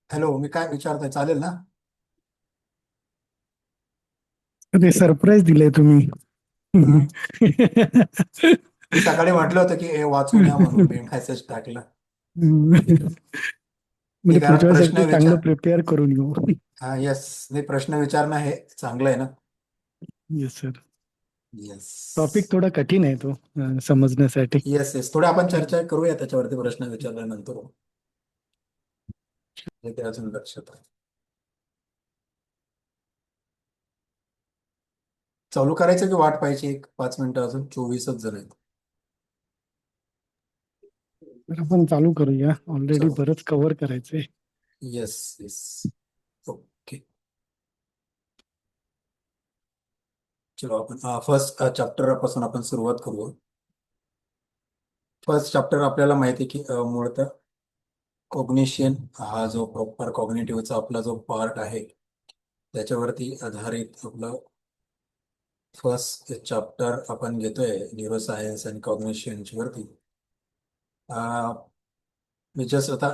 Hello, मी काय विचारतोय चालेल ना? अरे सरप्राईज दिलंय तुम्ही. हं? मी सकाळी म्हटलं होतं की हे वाचून या म्हणून मी मेसेज टाकला. म्हणजे ठीक आहे, पुढच्या प्रश्न वेळेसाठी चांगलं विचार. प्रिपेअर करून येऊ. हा, येस. नाही, प्रश्न विचारणं हे चांगलं आहे ना. Yes sir. येस. टॉपिक थोडा कठीण आहे तो समजण्यासाठी. येस येस, थोडं आपण चर्चा करूया त्याच्यावरती प्रश्न विचारल्यानंतर. हे ते अजून लक्षात आहे. चालू करायचं की वाट पाहिजे? एक 5 मिनिटं, अजून 24च जण आहेत. तर आपण चालू करूया, ऑलरेडी चलो. बरंच कव्हर करायचंय. Yes yes. ओके. चलो, आपण फर्स्ट चॅप्टर पासून आपण सुरुवात करू. फर्स्ट चॅप्टर आपल्याला माहिती आहे की मुळतः कॉग्निशन हा जो प्रॉपर कॉग्निटिव्हचा आपला जो पार्ट आहे त्याच्यावरती आधारित आपलं फर्स्ट चॅप्टर आपण घेतोय, न्यूरोसायन्स आणि कॉग्निशनच्या वरती. मी जस्ट आता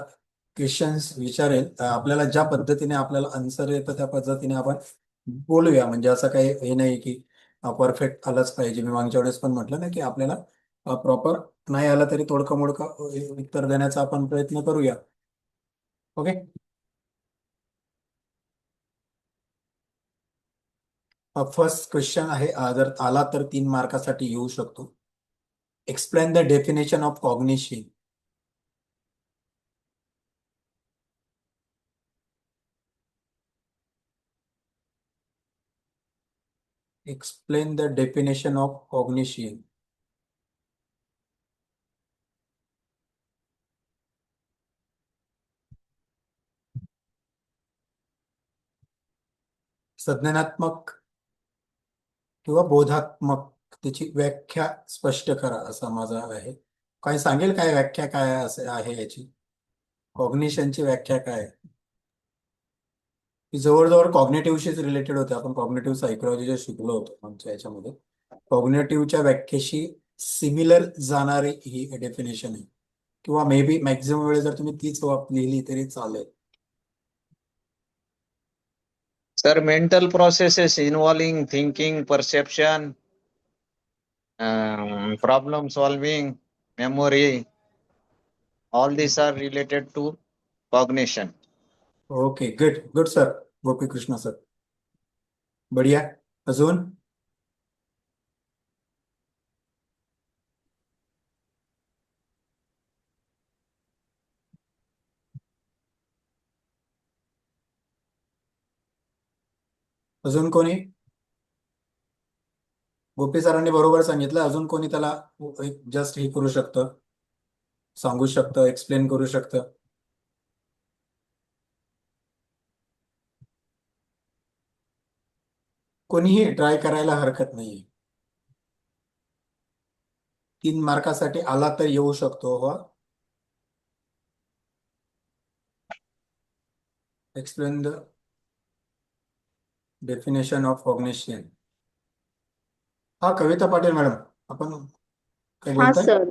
क्वेश्चन्स विचारेल, आपल्याला ज्या पद्धतीने आपल्याला आन्सर येतं त्या पद्धतीने आपण बोलूया. म्हणजे असं काही हे नाही की परफेक्ट आलंच पाहिजे. मी मागच्या वेळेस पण म्हटलं ना की आपल्याला प्रॉपर नाही आलं तरी तोडकं मोडकं उत्तर देण्याचा आपण प्रयत्न करूया. ओके. फर्स्ट क्वेश्चन आहे, जर आला तर 3 मार्कासाठी येऊ शकतो. Explain the definition of cognition. Explain the definition of cognition. संज्ञानात्मक किंवा बोधात्मक, त्याची व्याख्या स्पष्ट करा असा माझा आहे. काय सांगेल, काय व्याख्या काय असे आहे याची? कॉग्निशनची व्याख्या काय आहे? ही जवळजवळ कॉग्नेटिव्हशीच रिलेटेड होते. आपण कॉग्नेटिव्ह सायकोलॉजी जे शिकलो होतो आमच्या याच्यामध्ये, कॉग्नेटिव्हच्या व्याख्येशी सिमिलर जाणारी ही डेफिनेशन आहे. किंवा मे बी मॅक्झिमम वेळेस जर तुम्ही तीच लिहिली तरी चालेल. Sir, mental processes involving thinking, perception, problem solving, memory, all these are related to cognition. Okay, good good sir. Gopi Krishna sir. बढिया. अजून? अजून कोणी? गोपी सरांनी बरोबर सांगितलं. अजून कोणी त्याला जस्ट हे करू शकतं, सांगू शकतं, एक्सप्लेन करू शकतं? कोणीही ट्राय करायला हरकत नाही. 3 मार्कासाठी आला तर येऊ शकतो. हो. Explain the definition of cognition. हा, कविता पाटील मॅडम, आपण काय Yes, बोलताय? sir.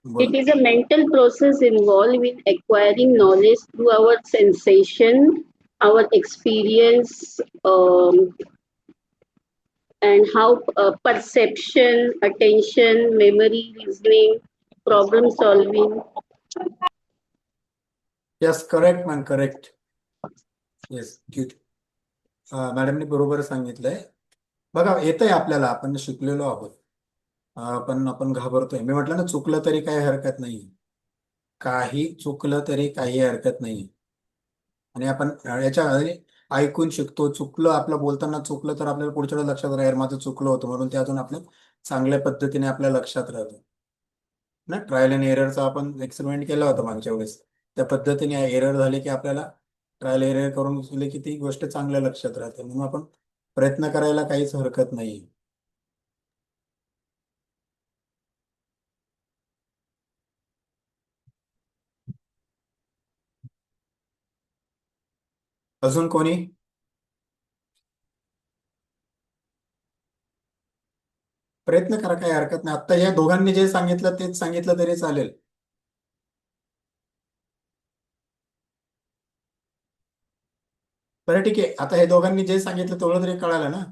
बोला. It is a mental process involved in acquiring knowledge through our sensation, our experience, and how perception, attention, memory, reasoning, problem solving. Yes, correct man, correct. Yes, good. मॅडमनी बरोबर सांगितलंय. बघा, येतंय आपल्याला, आपण शिकलेलो आहोत. पण आपण घाबरतोय. मी म्हटलं ना, चुकलं तरी काही हरकत नाही. काही चुकलं तरी काही हरकत नाही. आणि आपण याच्या आधी ऐकून शिकतो. चुकलं, आपलं बोलताना चुकलं तर आपल्याला पुढच्या वेळेला लक्षात राहील, माझं चुकलं होतं म्हणून. त्यातून आपलं चांगल्या पद्धतीने आपल्या लक्षात राहतं ना. ट्रायल अँड एररचा आपण एक्सपेरिमेंट केला होता मागच्या वेळेस. त्या पद्धतीने एरर झाले की आपल्याला ट्रायल एरर करून दिले की ती गोष्ट चांगल्या लक्षात राहते. म्हणून आपण प्रयत्न करायला काहीच हरकत नाही. अजून कोणी? प्रयत्न करा, काही हरकत नाही. आता या दोघांनी जे सांगितलं तेच सांगितलं तरी चालेल. बरं ठीक आहे, आता हे दोघांनी जे सांगितलं तेवढं तरी कळालं ना,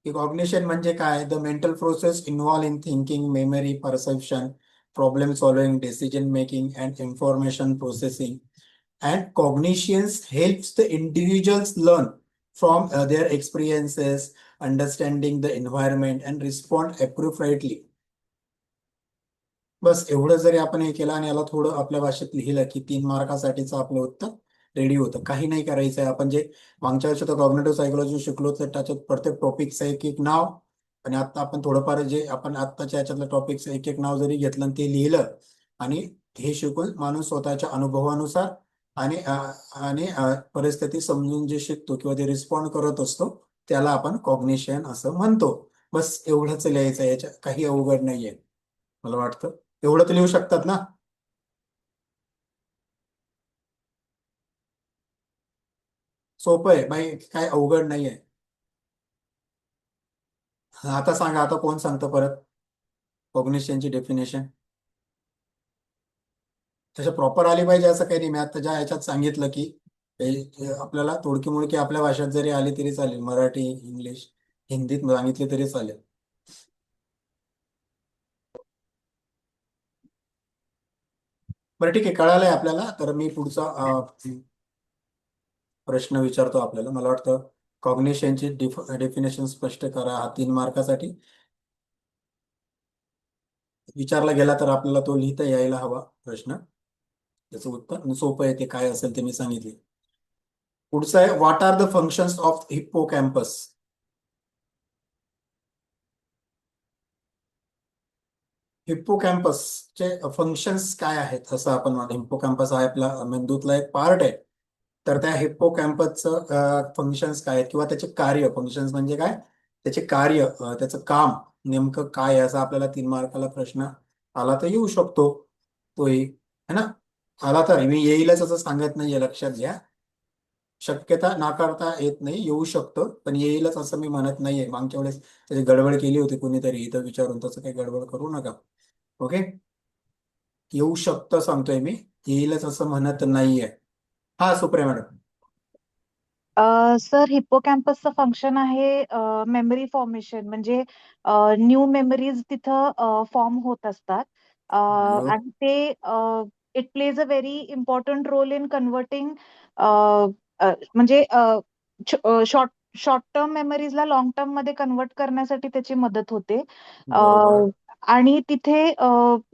की कॉग्निशन म्हणजे काय? The mental process involve in thinking, memory, perception, problem solving, decision making and information processing. And cognitions helps the individuals learn from their experiences, understanding the environment and respond appropriately. बस एवढं जरी आपण हे केलं आणि याला थोडं आपल्या भाषेत लिहिलं की 3 मार्कासाठीचं आपलं उत्तर रेडी होतं. काही नाही करायचं आहे. आपण जे मागच्या वर्षी तर कॉग्निटिव्ह सायकोलॉजी शिकलो तर त्याच्यात प्रत्येक टॉपिकचं एक एक नाव, आणि आता आपण थोडंफार जे आपण आत्ताच्या याच्यातलं टॉपिकचं एक एक नाव जरी घेतलं आणि ते लिहिलं, आणि हे शिकून माणूस स्वतःच्या अनुभवानुसार आणि परिस्थिती समजून जे शिकतो किंवा ते रिस्पॉन्ड करत असतो त्याला आपण कॉग्निशन असं म्हणतो. बस एवढंच लिहायचं आहे, याच्या काही अवघड नाहीये मला वाटतं. एवढं तर लिहू शकतात ना? सोपं आहे बाई, काय अवघड नाहीये. आता सांगा, आता कोण सांगतं परत कॉग्निशनची डेफिनेशन? तसं प्रॉपर आली पाहिजे असं काही नाही. मी आता ज्या ह्याच्यात सांगितलं की हे आपल्याला तोडकी मोडकी आपल्या भाषेत जरी आली तरी चालेल, मराठी, इंग्लिश, हिंदीत सांगितली तरी चालेल. बरं ठीक आहे, कळालंय आपल्याला. तर मी पुढचा प्रश्न विचारतो आपल्याला. मला वाटतं कॉग्निशनची डेफिनेशन स्पष्ट करा, हा 3 मार्कासाठी विचारला गेला तर आपल्याला तो लिहिता यायला हवा प्रश्न. त्याचं उत्तर सोपं आहे, ते काय असेल ते मी सांगितले. पुढचं आहे, what are the functions of hippocampus? हिप्पोकॅम्पसचे फंक्शन्स काय आहेत असं आपण म्हणतो. हिप्पोकॅम्पस हा आपला मेंदूतला एक पार्ट आहे. तर त्या हिप्पोकॅम्पसचं फंक्शन्स काय आहेत किंवा त्याचे कार्य, फंक्शन्स म्हणजे काय, त्याचे कार्य, त्याचं काम नेमकं काय आहे, असा आपल्याला 3 मार्काला प्रश्न आला तर येऊ शकतो. तोही है ना. आला तर मी येईलच असं सांगत नाहीये, लक्षात घ्या. शक्यता नाकारता येत नाही, येऊ शकतं, पण येईलच असं मी म्हणत नाहीये. मागच्या वेळेस त्याची गडबड केली होती कोणीतरी इथं विचारून, तसं काही गडबड करू नका. ओके, येऊ शकतं सांगतोय मी, येईलच असं म्हणत नाहीये. हा, सुप्रिया मॅडम. सर हिप्पोकॅम्पसचं फंक्शन आहे मेमरी फॉर्मेशन, म्हणजे न्यू मेमरीज तिथं फॉर्म होत असतात. Good. आणि ते it plays a very important role in converting, म्हणजे शॉर्ट शॉर्ट टर्म मेमरीजला लॉंग टर्म मध्ये कन्वर्ट करण्यासाठी त्याची मदत होते. बरोबर. आणि तिथे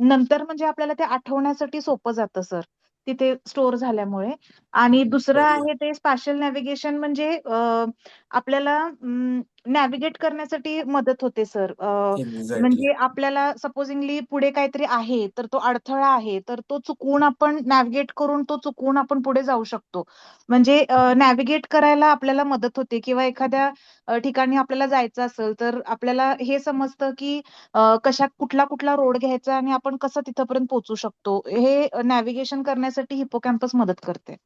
नंतर म्हणजे आपल्याला ते आठवण्यासाठी सोपं जातं सर, तिथे स्टोअर झाल्यामुळे. आणि दुसरं बढिया. आहे ते स्पॅशियल नॅव्हिगेशन, म्हणजे आपल्याला नॅव्हिगेट करण्यासाठी मदत होते सर. एक्झॅक्टली. म्हणजे आपल्याला सपोजिंगली पुढे काहीतरी आहे, तर तो अडथळा आहे, तर तो चुकवून आपण नॅव्हिगेट करून तो चुकवून आपण पुढे जाऊ शकतो. म्हणजे नॅव्हिगेट करायला आपल्याला मदत होते, किंवा एखाद्या ठिकाणी आपल्याला जायचं असेल तर आपल्याला हे समजतं की कुठला कुठला रोड घ्यायचा आणि आपण कसं तिथपर्यंत पोहोचू शकतो. हे नॅव्हिगेशन करण्यासाठी हिप्पोकॅम्पस मदत करते.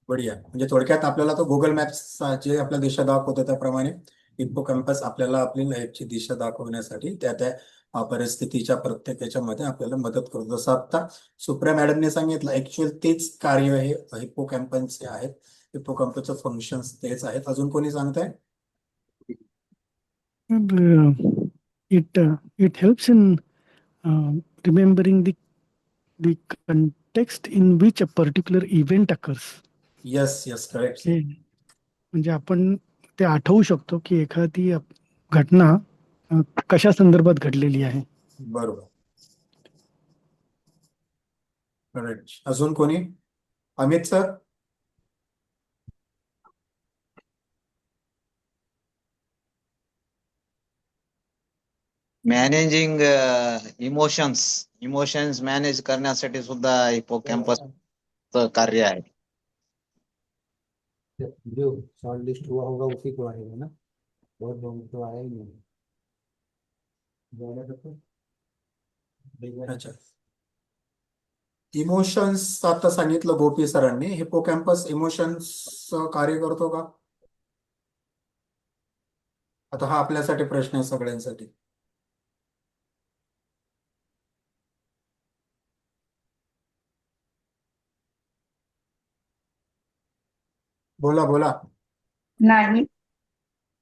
बढिया. म्हणजे थोडक्यात आपल्याला तो गुगल मॅप्स जे आपल्या दिशा दाखवतो त्याप्रमाणे हिप्पोकॅम्पस आपल्याला आपली लाईफची दिशा दाखवण्यासाठी त्या त्या परिस्थितीच्या प्रत्येक याच्यामध्ये आपल्याला मदत करतो. जसं आता सुप्रिया मॅडमने सांगितलं, ऍक्च्युअल तेच कार्य हे हिप्पोकॅम्पसचे आहेत. हिप्पोकॅम्पसचे फंक्शन्स तेच आहेत. अजून कोणी सांगताय? And it helps in remembering the context in which a particular event occurs. Yes yes, correct. हे म्हणजे आपण ते आठवू शकतो की एखादी घटना कशा संदर्भात घडलेली आहे. बरोबर, करेक्ट. अजून कोणी? Amit sir. Managing emotions manage करण्यासाठी सुद्धा हिपोकॅम्पस कार्य आहे. जो शॉर्ट लिस्ट हुआ होगा उसी को आएगा ना, बहुत लोगों तो आया ही नहीं। अच्छा, इमोशन्स आता सांगितलं गोपी सरांनी. हिपोकॅम्पस इमोशन्स कार्य करतो का? आता हा आपल्यासाठी प्रश्न आहे, सगळ्यांसाठी. बोला बोला. नाही.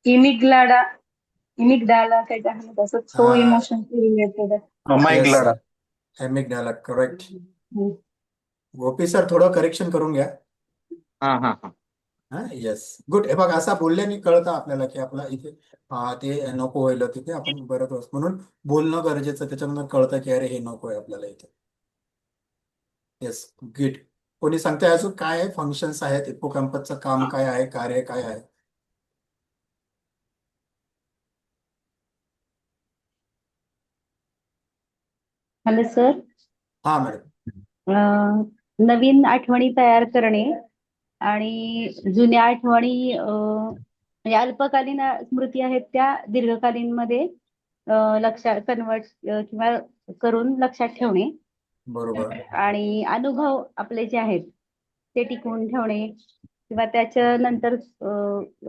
इमिग्लाडा इमिग्डाला काही आहे तसं तो emotion related Amygdala. Amygdala correct. आहे. गोपी सर थोडं करेक्शन करून घ्या. हा हा हा हा येस गुड. हे बघा असा बोलल्याने कळतं आपल्याला की आपला इथे ते नको व्हायला तिथे आपण बरं असतो म्हणून बोलणं गरजेचं. त्याच्यानंतर कळतं की अरे हे नको आहे आपल्याला इथे. Yes good. कोणी सांगते अजून काय फंक्शन्स आहेत हिप्पोकॅम्पसचं काम काय आहे कार्य काय आहे? Hello sir. हा मॅडम. नवीन आठवणी तयार करणे आणि जुन्या आठवणी म्हणजे अल्पकालीन स्मृती आहेत त्या दीर्घकालीन मध्ये लक्षात कन्वर्ट किंवा करून लक्षात ठेवणे बरोबर. आणि अनुभव आपले जे आहेत ते टिकवून ठेवणे किंवा त्याच्यानंतर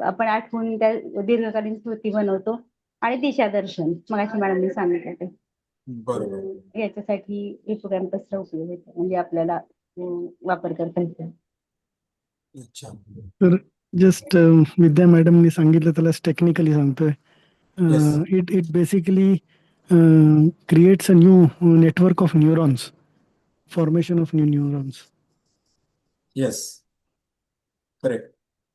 आपण आठवून त्या दीर्घकालीन स्मृती बनवतो आणि दिशादर्शन मगाशी मॅडमने सांगितलं ते. बरोबर. याच्यासाठी हिप्पोकॅम्पसचा उपयोग होतो म्हणजे आपल्याला वापर करता येतो. अच्छा. तर जस्ट विद्या मॅडमनी सांगितलं त्यालाच टेक्निकली सांगतोय. Yes. It basically creates a new network of neurons, formation of new neurons. Yes correct.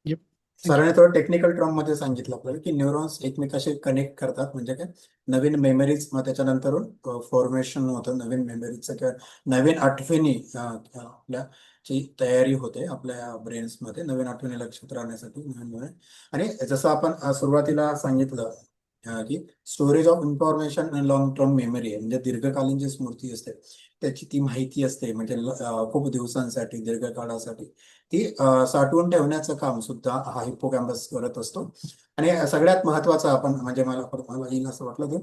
Yep. सरांनी थोडं टेक्निकल टर्म मध्ये सांगितलं आपल्याला की न्यूरॉन्स एकमेकाशी कनेक्ट करतात म्हणजे काय नवीन मेमरीज मग त्याच्यानंतर फॉर्मेशन होतं नवीन मेमरीजचं किंवा नवीन आठवणी आपल्या ची तयारी होते आपल्या ब्रेन्स मध्ये नवीन आठवणी लक्षात राहण्यासाठी नवीन. आणि जसं आपण सुरुवातीला सांगितलं की स्टोरेज ऑफ इन्फॉर्मेशन आणि लॉंग टर्म मेमरी आहे म्हणजे दीर्घकालीन जी स्मृती असते त्याची ती माहिती असते म्हणजे खूप दिवसांसाठी दीर्घकाळासाठी ती साठवून ठेवण्याचं काम सुद्धा हा हिप्पोकॅम्पस करत असतो. आणि सगळ्यात महत्वाचं आपण म्हणजे मला येईल असं वाटलं की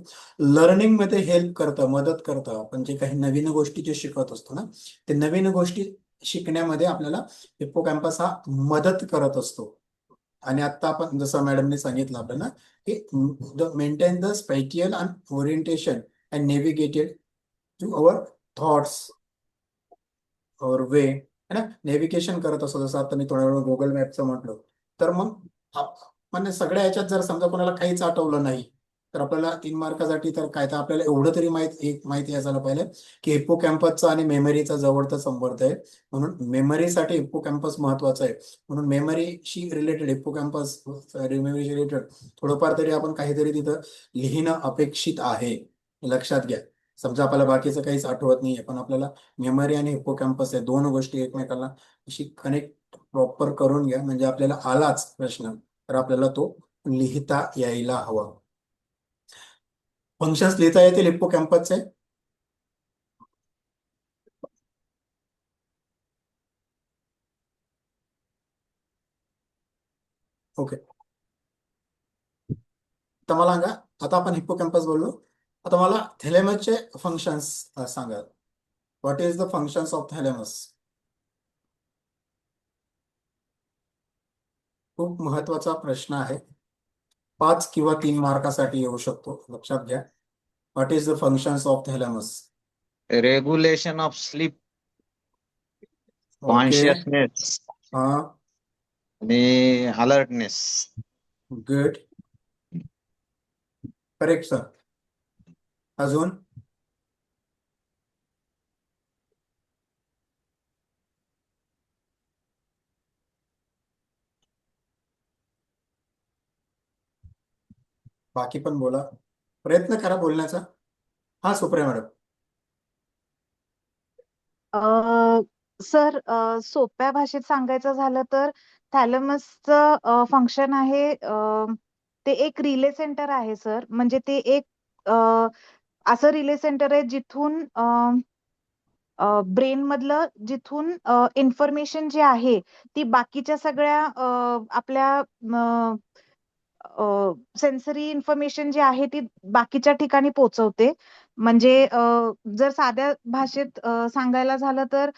लर्निंग मध्ये हेल्प करतं मदत करतं. आपण जे काही नवीन गोष्टी जे शिकत असतो ना ते नवीन गोष्टी शिकण्यामध्ये आपल्याला हिप्पोकॅम्पस हा मदत करत असतो. आणि आता आपण जसं मॅडमने सांगितलं आपल्याला की maintain the spatial and orientation and navigated to our thoughts और वे है ना नेव्हिगेशन करत असतो. जसं आता मी थोड्या वेळ गुगल मॅपचं म्हटलं तर मग म्हणजे सगळ्या ह्याच्यात जर समजा कोणाला काहीच आठवलं नाही तर आपल्याला 3 मार्कासाठी तर काय तर आपल्याला एवढं तरी माहिती असायला पाहिजे की हिप्पोकॅम्पसचा आणि मेमरीचा जवळचा संबंध आहे. म्हणून मेमरीसाठी हिप्पोकॅम्पस महत्वाचं आहे. म्हणून मेमरीशी रिलेटेड हिप्पोकॅम्पस मेमरीशी रिलेटेड थोडंफार तरी आपण काहीतरी तिथं लिहिणं अपेक्षित आहे. लक्षात घ्या. समजा आपल्याला बाकीचं काहीच आठवत नाहीये पण आपल्याला मेमरी आणि हिप्पोकॅम्पस आहे दोन गोष्टी एकमेकाला अशी कनेक्ट प्रॉपर करून घ्या म्हणजे आपल्याला आलाच प्रश्न तर आपल्याला तो लिहिता यायला हवा. फंक्शन्स लिहिता येतील हिप्पोकॅम्पसचे? ओके. तर मला सांगा आता आपण हिप्पोकॅम्पस बोललो आता मला थॅलेमसचे फंक्शन्स सांगा. What is the functions of thalamus? खूप महत्वाचा प्रश्न आहे. 5 किंवा 3 मार्कासाठी येऊ शकतो. लक्षात घ्या. What is the functions of thalamus? Regulation of sleep okay. Consciousness हा आणि अलर्टनेस. गुड. Correct sir. अजून? बाकी पण बोला. प्रयत्न करा बोलण्याचा. हा सुप्रिया मॅडम. सर सोप्या भाषेत सांगायचं झालं तर थॅलमसचं फंक्शन आहे ते एक रिले सेंटर आहे सर. म्हणजे ते एक असं रिले सेंटर आहे जिथून ब्रेन मधलं जिथून इन्फॉर्मेशन जी आहे ती बाकीच्या सगळ्या आपल्या सेन्सरी इन्फॉर्मेशन जी आहे ती बाकीच्या ठिकाणी पोहोचवते. म्हणजे जर साध्या भाषेत सांगायला झालं तर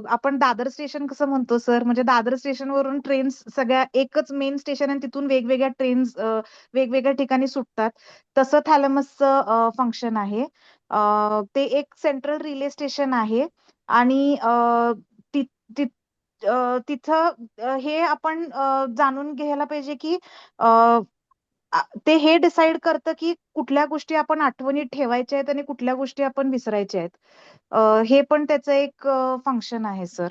आपण दादर स्टेशन कसं म्हणतो सर म्हणजे दादर स्टेशनवरून ट्रेन्स सगळ्या एकच मेन स्टेशन आणि तिथून वेगवेगळ्या ट्रेन्स वेगवेगळ्या ठिकाणी सुटतात तसं थॅलमसचं फंक्शन आहे. ते एक सेंट्रल रिले स्टेशन आहे आणि तिथं हे आपण जाणून घ्यायला पाहिजे की ते हे डिसाईड करतं की कुठल्या गोष्टी आपण आठवणीत ठेवायच्या आहेत आणि कुठल्या गोष्टी आपण विसरायच्या आहेत. हे पण त्याचं एक फंक्शन आहे सर.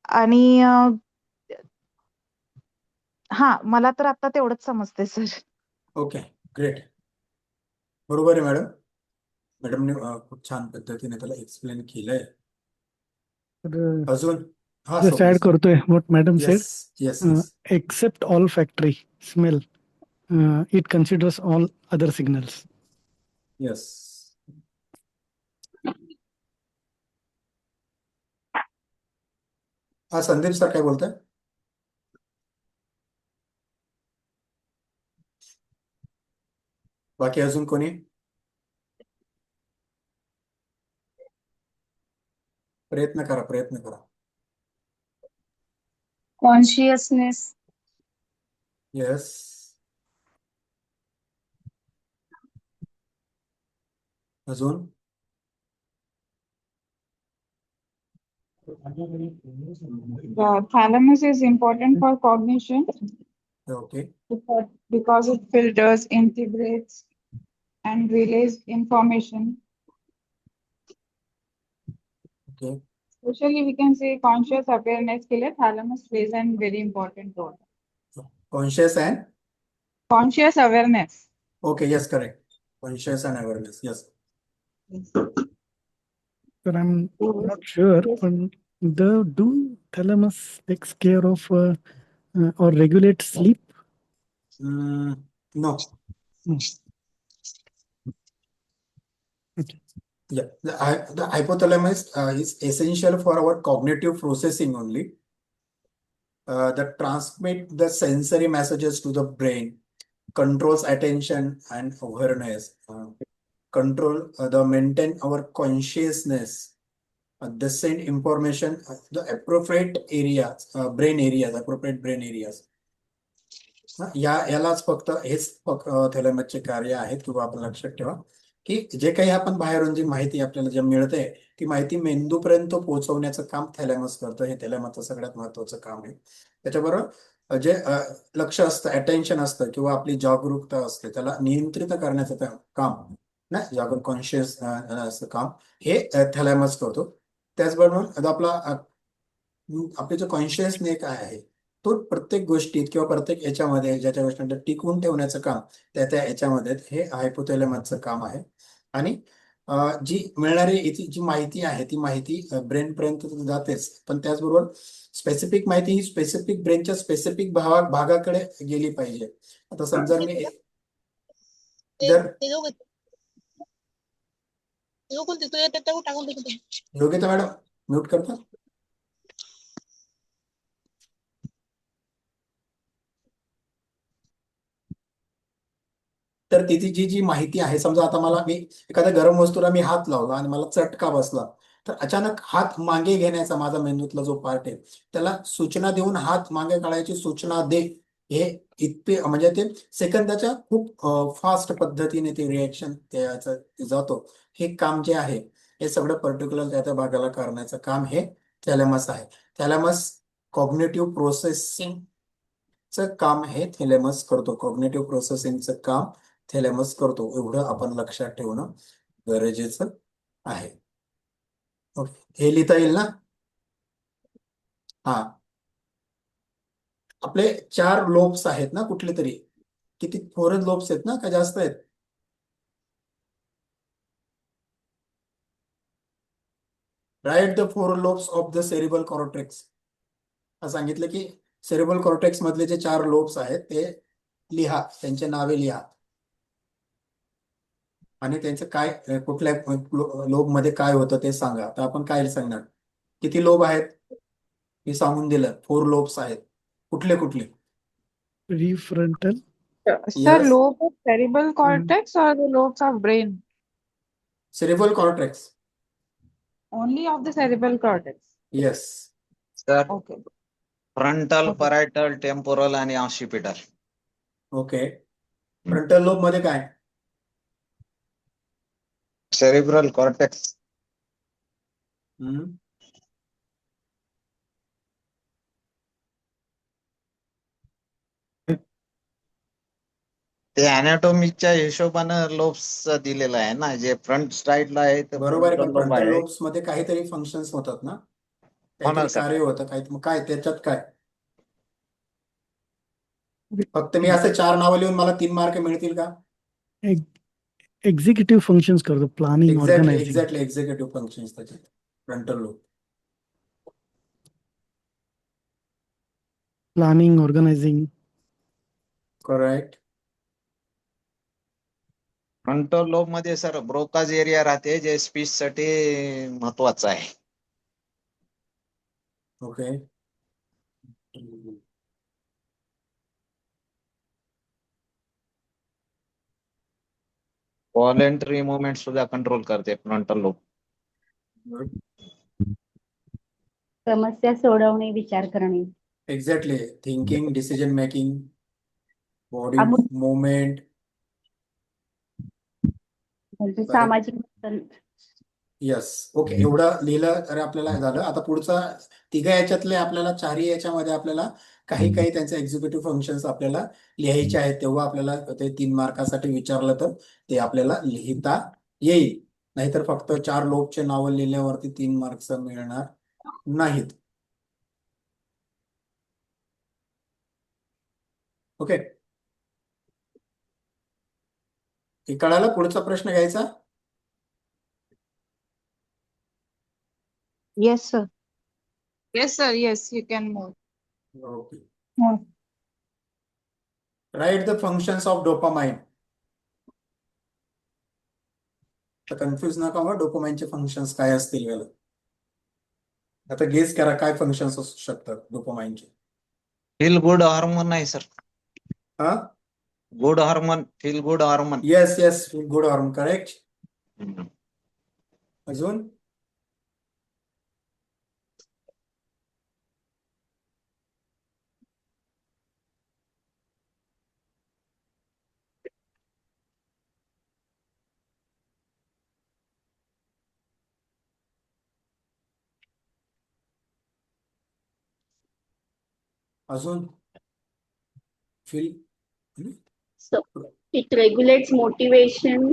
आणि हा मला तर आता तेवढंच समजते सर. Okay, great. बरोबर आहे मॅडम. मॅडमने खूप छान पद्धतीने त्याला एक्सप्लेन केलंय. तर अजून हा जस्ट ऍड करतोय what madam said. Yes yes yes except olfactory smell it considers all other signals. Yes. हा संदीप सर काय बोलताय? बाकी अजून कोणी? प्रयत्न करा, प्रयत्न करा. Consciousness, yes. अजून? the thalamus is important for cognition okay. because it filters, integrates, and relays information. Okay. Especially, we can say conscious awareness के लिए thalamus plays a very important role. Conscious and Conscious awareness. Okay, yes, correct. Conscious and awareness, yes. But I'm not sure, but do thalamus takes care of or regulate sleep? No. No. Okay. Yeah, the hypothalamus is essential for our cognitive processing only. That transmit the sensory messages to the brain, controls attention and awareness, control the maintain our consciousness, the send information the appropriate areas, appropriate brain areas. यालाच फक्त हेच थॅलेमसचे कार्य आहेत. किंवा आपण लक्षात ठेवा की जे काही आपण बाहेरून जी माहिती आपल्याला जे मिळते ती माहिती मेंदूपर्यंत पोहोचवण्याचं काम थॅलेमस करतं. हे थॅलेमसचं सगळ्यात महत्वाचं काम आहे. त्याच्याबरोबर जे लक्ष असतं, अटेन्शन असतं किंवा आपली जागरूकता असते त्याला नियंत्रित करण्याचं काम ना, जागरूक कॉन्शियस काम हे थॅलेमस करतो. त्याचबरोबर आता आपले जो कॉन्शियसने काय आहे तो प्रत्येक गोष्टीत किंवा प्रत्येक याच्यामध्ये ज्या गोष्टींना टिकवून ठेवण्याचं काम त्या याच्यामध्ये हे हायपोथॅलेमसचं काम आहे. आणि जी मिळणारी जी माहिती आहे ती माहिती ब्रेन पर्यंत जातेच, पण त्याचबरोबर स्पेसिफिक माहिती ही स्पेसिफिक ब्रेनच्या स्पेसिफिक भागाकडे गेली पाहिजे. आता समजा मी जर योग्यता मॅडम म्यूट करता. तर तिची जी माहिती आहे, समजा आता मी एखाद्या गरम वस्तूला मी हात लावला आणि मला चटका बसला, तर अचानक हात मागे घेण्याचा माझा मेंदूतला जो पार्ट आहे त्याला सूचना देऊन हात मागे काढायची सूचना दे, हे इतके म्हणजे ते सेकंदाच्या खूप फास्ट पद्धतीने ते रिएक्शन जातो. हे काम जे आहे हे सगळं पर्टिक्युलर त्या भागाला करण्याचं काम हे थॅलेमस आहे. थॅलेमस कॉग्निटिव्ह प्रोसेसिंगचं काम हे थॅलेमस करतो. कॉग्निटिव्ह प्रोसेसिंगचं काम थॅलेमस करतो. एवढं आपण लक्षात ठेवणं गरजेचं आहे. ओके, हे लिहिता येईल ना? हा, आपले 4 लोब्स आहेत ना कुठले तरी? किती 4 लोब्स आहेत ना का जास्त आहेत? Write the 4 lobes of the cerebral cortex. सांगितलं की सेरिबल कॉर्टेक्स मधले जे 4 लोब्स आहेत ते लिहा, त्यांचे नावे लिहा आणि त्यांचं काय कुठल्या लोब मध्ये काय होतं ते सांगा. आता आपण काय सांगणार? किती लोब आहेत मी सांगून दिलं. 4 लोब्स आहेत. कुठले कुठले? Prefrontal. Sir, Yes. lobe of cerebral cortex or the lobes of brain? Cerebral cortex. Only of the cerebral cortex. Yes. Sir Okay. Frontal, Okay. Parietal, temporal आणि ऑसिपिटल. ओके, फ्रंटल लोब मध्ये काय? Cerebral cortex. ते अनॅटॉमिकच्या हिशोबानं lobes दिलेलं आहे ना, जे front साइडला आहे ते बरोबर आहे, पण फ्रंटल लोब फ्रंटल आहे. लोब्स मध्ये काहीतरी फंक्शन्स होतात ना, हो ना काहीतरी सर. कार्य होतं, काही मग काय त्याच्यात काय? फक्त मी असे 4 नावं लिहून मला 3 मार्क मिळतील का? एक्झिक्युटिव्ह फंक्शन्स करतो, planning, exactly organising. Exactly executive functions त्याच्यात frontal lobe. Planning, organising. Correct. Frontal lobe मध्ये सर ब्रोकाज एरिया राहते, जे स्पीच साठी महत्वाचं आहे. ओके. व्हॉलेंटरी मुवमेंट सुद्धा कंट्रोल करते फ्रंटल लोब. समस्या सोडवणे, विचार करणे. Exactly. Thinking, decision making, body अमूल मुवमेंट. म्हणजे करेक्ट. सामाजिक वर्तन. यस. ओके. एवढं लिहिलं तर आपल्याला झालं. आता पुढचा तिघा याच्यातले आपल्याला चारही याच्यामध्ये आपल्याला काही काही त्यांचे एक्झिक्युटिव्ह फंक्शन्स आपल्याला लिहायचे आहेत. तेव्हा आपल्याला ते 3 मार्कासाठी विचारलं तर ते आपल्याला लिहिता येईल. नाहीतर फक्त 4 लोकचे नावं लिहिल्यावरती 3 मार्क्स मिळणार नाहीत. ओके. हे कळालं? पुढचा प्रश्न घ्यायचा. Yes sir. Yes, sir. Yes, you can move. Okay. Hmm. Write the functions of dopamine. तर कन्फ्युज नका व्हा, डोपामाइनचे फंक्शन्स काय असतील याला. आता गेस करा काय फंक्शन्स असू शकतात डोपामाइनचे. फील गुड हार्मोन आहे सर. हा, good hormone, feel good hormone. Yes yes, good hormone. Correct. अजून अजून feel. So it regulates motivation.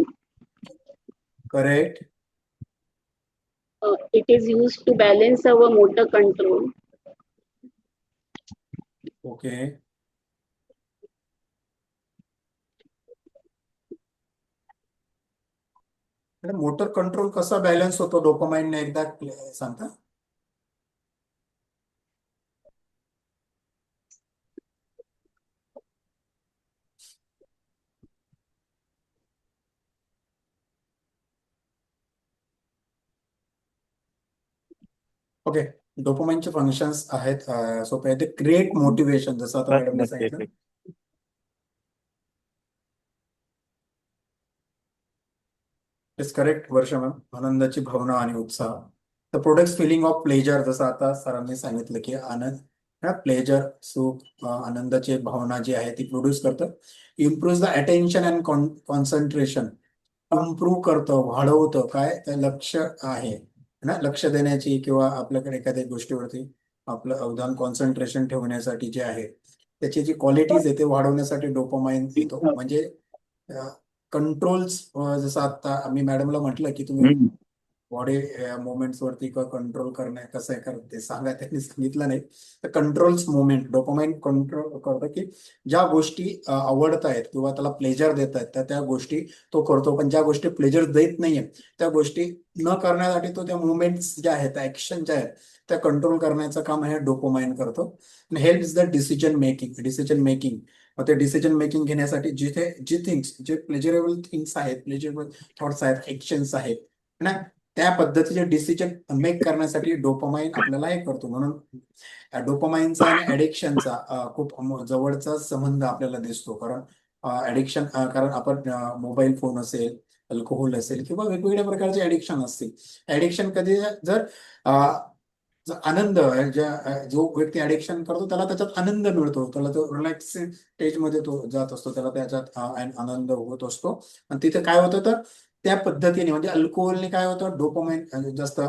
Correct. It is used to balance our motor control. Okay. Motor control कसा balance होतो डोपामाइनने एकदा सांगता? Okay. डोपामाइनचे functions आहेत सोपे आहेत. ते क्रिएट मोटिवेशन, जसं आता मॅडमने सांगितलं. इज करेक्ट वर्ष मॅम. आनंदाची भावना आणि उत्साह. The products feeling of pleasure, जसं आता सरांनी सांगितलं की आनंद, प्लेजर, सुख, आनंदाची भावना जी आहे ती प्रोड्यूस करतं. Improve the attention and concentration. Improve करतं, वाढवतं काय, तर लक्ष आहे ना, लक्ष देण्याची किंवा आपल्याकडे एखाद्या गोष्टीवरती आपलं अवधान, कॉन्सन्ट्रेशन ठेवण्यासाठी जे आहे त्याची जी क्वालिटीज आहे ते वाढवण्यासाठी डोपामाइन येतो. म्हणजे कंट्रोल्स, जसं आता आम्ही मॅडमला म्हटलं की तुम्ही बॉडी मुवमेंट्स वरती कंट्रोल करणे कसं आहे करत ते सांगा, त्यांनी सांगितलं नाही. तर कंट्रोल्स मुवमेंट, डोपामाइन कंट्रोल करतो की ज्या गोष्टी आवडत आहेत किंवा त्याला प्लेजर देत आहेत तर त्या गोष्टी तो करतो. पण ज्या गोष्टी प्लेजर देत नाहीये त्या गोष्टी न करण्यासाठी तो त्या मुवमेंट्स ज्या आहेत, ऍक्शन ज्या आहेत त्या कंट्रोल करण्याचं काम हे डोपामाइन करतो. Helps the decision making. मग ते डिसिजन मेकिंग घेण्यासाठी जिथे जे थिंग्स, जे प्लेजरेबल थिंग्स आहेत, प्लेजरेबल थॉट्स आहेत, ऍक्शन्स आहेत ना, त्या पद्धतीचे डिसिजन मेक करण्यासाठी डोपामाइन आपल्याला हे करतो. म्हणून डोपामाइनचा आणि ऍडिक्शनचा खूप जवळचा संबंध आपल्याला दिसतो. कारण ऍडिक्शन, कारण आपण मोबाईल फोन असेल, अल्कोहोल असेल किंवा वेगवेगळ्या प्रकारचे ऍडिक्शन असतील. ऍडिक्शन कधी जर आनंद, जो व्यक्ती ऍडिक्शन करतो त्याला त्याच्यात आनंद मिळतो, त्याला तो रिलॅक्स स्टेजमध्ये तो जात असतो, त्याला त्याच्यात आनंद होत असतो. आणि तिथे काय होतं तर त्या पद्धतीने, म्हणजे अल्कोहोलने काय होतं, डोपामाइन जास्त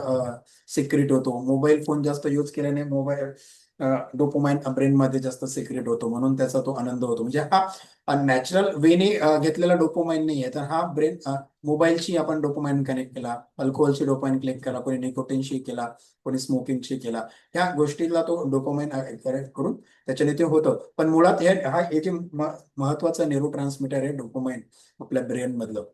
सिक्रेट होतो. मोबाईल फोन जास्त यूज केल्याने मोबाईल डोपामाइन ब्रेनमध्ये जास्त सिक्रेट होतो म्हणून त्याचा तो आनंद होतो. म्हणजे हा नॅचरल वेने घेतलेला डोपामाइन नाही आहे, तर हा ब्रेन मोबाईलशी आपण डोपामाइन कनेक्ट केला, अल्कोहोलशी डोपामाइन कनेक्ट केला, कोणी निकोटिनशी केला, कोणी स्मोकिंगशी केला, ह्या गोष्टीला तो डोपामाइन कनेक्ट करून त्याच्याने ते होतं. पण मुळात हे जे महत्वाचं न्यूरो ट्रान्समीटर आहे डोपामाइन आपल्या ब्रेन मधलं,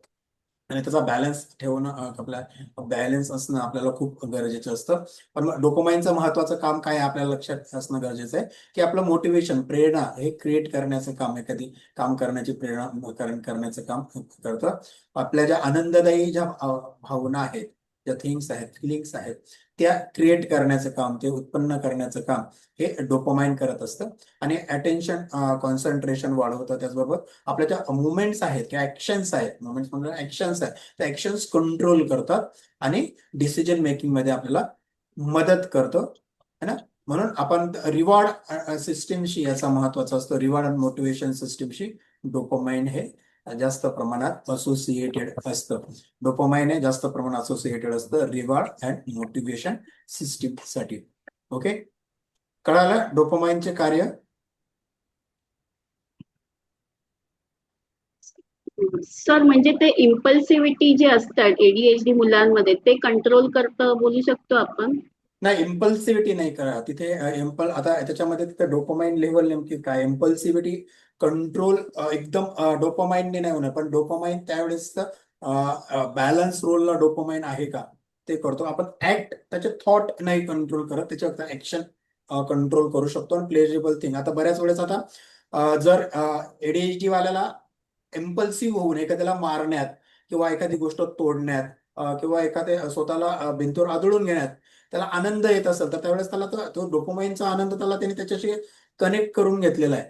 आणि त्याचा बॅलन्स ठेवणं आपल्या बॅलन्स असणं आपल्याला खूप गरजेचं असतं. पण डोपामाइनचं महत्वाचं काम काय आहे आपल्याला लक्षात असणं गरजेचं आहे, की आपलं मोटिवेशन, प्रेरणा हे क्रिएट करण्याचं काम, एखादी काम करण्याची प्रेरणा करण्याचं काम करतं. आपल्या ज्या आनंददायी ज्या भावना आहेत, ज्या थिंग्स आहेत, फिलिंग्स आहेत, त्या क्रिएट करण्याचं काम, ते उत्पन्न करण्याचं काम हे डोपामाइन करत असतं. आणि अटेन्शन, कॉन्सन्ट्रेशन वाढवतं. त्याचबरोबर आपल्या ज्या मुवमेंट्स आहेत किंवा ऍक्शन्स आहेत, मुवमेंट्स म्हणजे ऍक्शन्स आहेत, त्या ऍक्शन्स कंट्रोल करतात आणि डिसिजन मेकिंग मध्ये आपल्याला मदत करतं, है ना. म्हणून आपण रिवॉर्ड सिस्टीमशी याचा महत्वाचा असतो. रिवॉर्ड अँड मोटिवेशन सिस्टीमशी डोपामाइन हे जास्त प्रमाणात असोसिएटेड असतं. डोपामाइन हे जास्त प्रमाणात असोसिएटेड असतं रिवॉर्ड अँड मोटिवेशन सिस्टीम साठी. ओके, कळालं डोपामाइनचे कार्य? सर म्हणजे ते इम्पल्सिव्हिटी जे असतात ADHD मुलांमध्ये ते कंट्रोल करतं बोलू शकतो आपण? नाही, इम्पल्सिव्हिटी नाही करा तिथे. आता त्याच्यामध्ये तिथे डोपामाइन लेवल नेमकी काय, इम्पल्सिव्हिटी कंट्रोल एकदम डोपामाइनने नाही होणार, पण डोपामाइन त्यावेळेस बॅलन्स रोलला डोपामाइन आहे का ते करतो आपण. ऍक्ट, त्याचे थॉट नाही कंट्रोल करत, त्याच्या ऍक्शन कंट्रोल करू शकतो. आणि प्लेजरेबल थिंग, आता बऱ्याच वेळेस आता जर ADHD वाल्याला इम्पल्सिव्ह होऊन एखाद्याला मारण्यात किंवा एखादी गोष्ट तोडण्यात किंवा एखाद्या स्वतःला भिंतीवर आदळून घेण्यात त्याला आनंद येत असेल, तर त्यावेळेस त्याला तो डोपामाइनचा आनंद त्याने त्याच्याशी कनेक्ट करून घेतलेला आहे,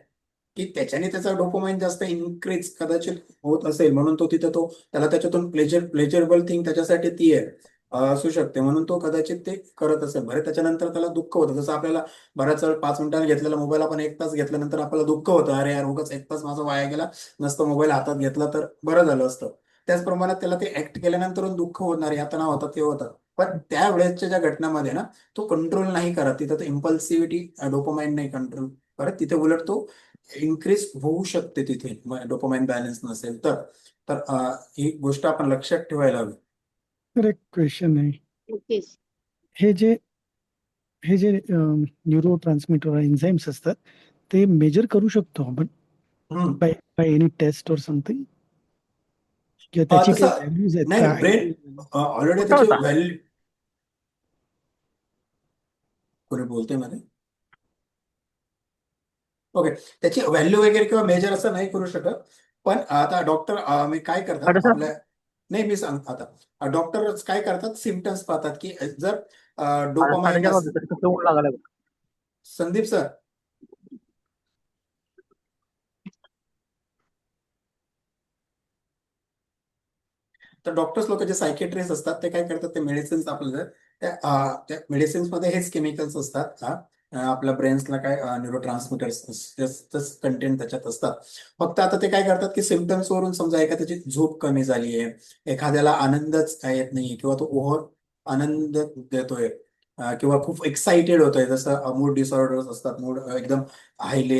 की त्याच्याने त्याचा डोपामाइन जास्त इन्क्रीज कदाचित होत असेल, म्हणून त्याला त्याच्यातून प्लेजरेबल थिंग त्याच्यासाठी ती आहे, असू शकते, म्हणून तो कदाचित ते करत असेल. बरे त्याच्यानंतर त्याला दुःख होतं. जसं आपल्याला बऱ्याच वेळ 5 मिनिटांनी घेतलेला मोबाईल आपण 1 तास घेतल्यानंतर आपल्याला दुःख होतं, अरे यार उगाच 1 तास माझा वाया गेला, नसतं मोबाईल हातात घेतला तर बरं झालं असतं. त्याच प्रमाणात त्याला ते ऍक्ट केल्यानंतर दुःख होणार, यातना होतात, ते होतात. पण त्यावेळेसच्या ज्या घटनामध्ये ना तो कंट्रोल नाही करत, तिथं तो इम्पल्सिव्हिटी डोपामाइन नाही कंट्रोल करत, तिथे उलट तो इन्क्रीज होऊ शकते तिथे डोपामाइन बॅलन्स नसेल तर. तर ही गोष्ट आपण लक्षात ठेवायला हवी. तर एक क्वेश्चन आहे, ओके. हे जे न्यूरो ट्रान्समीटर एन्झाईम्स असतात ते मेजर करू शकतो आपण हम्म. बाय एनी टेस्ट और समथिंग, किंवा त्याची काही तसं व्हॅल्यूज आहेत नाही, का? ब्रेन ऑलरेडी त्याची व्हॅल्यू, कोणी बोलते मध्ये, ओके, त्याची व्हॅल्यू वगैरे किंवा मेजर असं नाही करू शकत. पण आता डॉक्टर मी काय करतात आपल्या, नाही मी सांगतो आता, डॉक्टर काय करतात, सिम्पटम्स पाहतात की जर डोपामाइन, संदीप सर, तर डॉक्टर्स लोक जे सायकेट्रिस्ट असतात ते काय करतात, ते मेडिसिन्स आपल्याला त्या मेडिसिन्स मध्ये हेच केमिकल्स असतात. आपल्या ब्रेन्सला काय न्यूरो ट्रान्समीटर्स कंटेंट त्याच्यात असतात. फक्त आता ते काय करतात की सिम्पटम्स वरून, समजा एखाद्याची झोप कमी झाली आहे, एखाद्याला आनंदच येत नाही किंवा तो ओव्हर आनंद देतोय, किंवा खूप एक्साइटेड होतोय, जसं मूड डिसऑर्डर्स असतात, मूड एकदम हायले,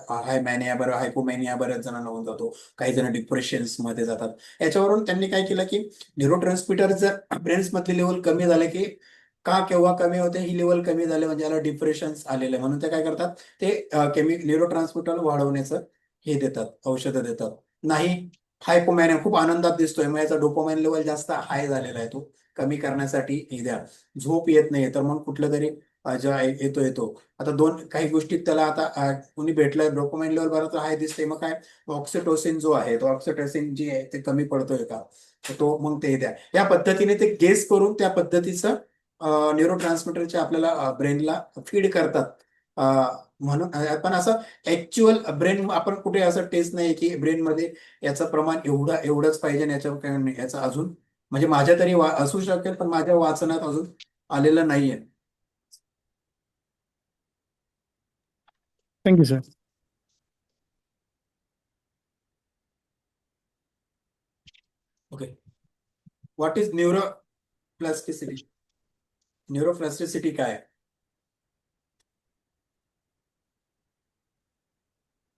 हाय मॅनिया, बरं हायपोमॅनिया बऱ्याच जणांना होऊन जातो, काही जण डिप्रेशन्स मध्ये जातात. याच्यावरून त्यांनी काय केलं की न्यूरो ट्रान्समीटर जर ब्रेन्स मधली लेवल कमी झाले, की का केव्हा कमी होते, ही लेवल कमी झाले म्हणजे याला डिप्रेशन आलेलं आहे, म्हणून ते काय करतात, ते न्यूरो ट्रान्समीटर वाढवण्याचं हे देतात, औषधं देतात. नाही, हायपोमॅनिया, खूप आनंदात दिसतोय, मग याचा डोपामाइन लेवल जास्त हाय झालेला आहे, तो कमी करण्यासाठी हे द्या. झोप येत नाहीये, तर मग कुठलं तरी येतो. आता काही गोष्टीत त्याला आता कोणी भेटलं, डोपामाइन लेवल बरं तर हाय दिसते, मग काय ऑक्सिटोसिन जो आहे, तो ऑक्सिटोसिन जे आहे ते कमी पडतोय का, तर तो मग ते द्या. या पद्धतीने ते गेस करून त्या पद्धतीचं न्यूरो ट्रान्समीटरचे आपल्याला ब्रेनला फीड करतात. म्हणून पण असं ऍक्च्युअल ब्रेन आपण कुठे असं टेस्ट नाही की ब्रेन मध्ये याचं प्रमाण एवढंच पाहिजे आणि याचं अजून, म्हणजे माझ्या तरी असू शकेल, पण माझ्या वाचनात अजून आलेलं नाहीये. Thank you sir. Okay, what is neuroplasticity? Neuroplasticity काय आहे?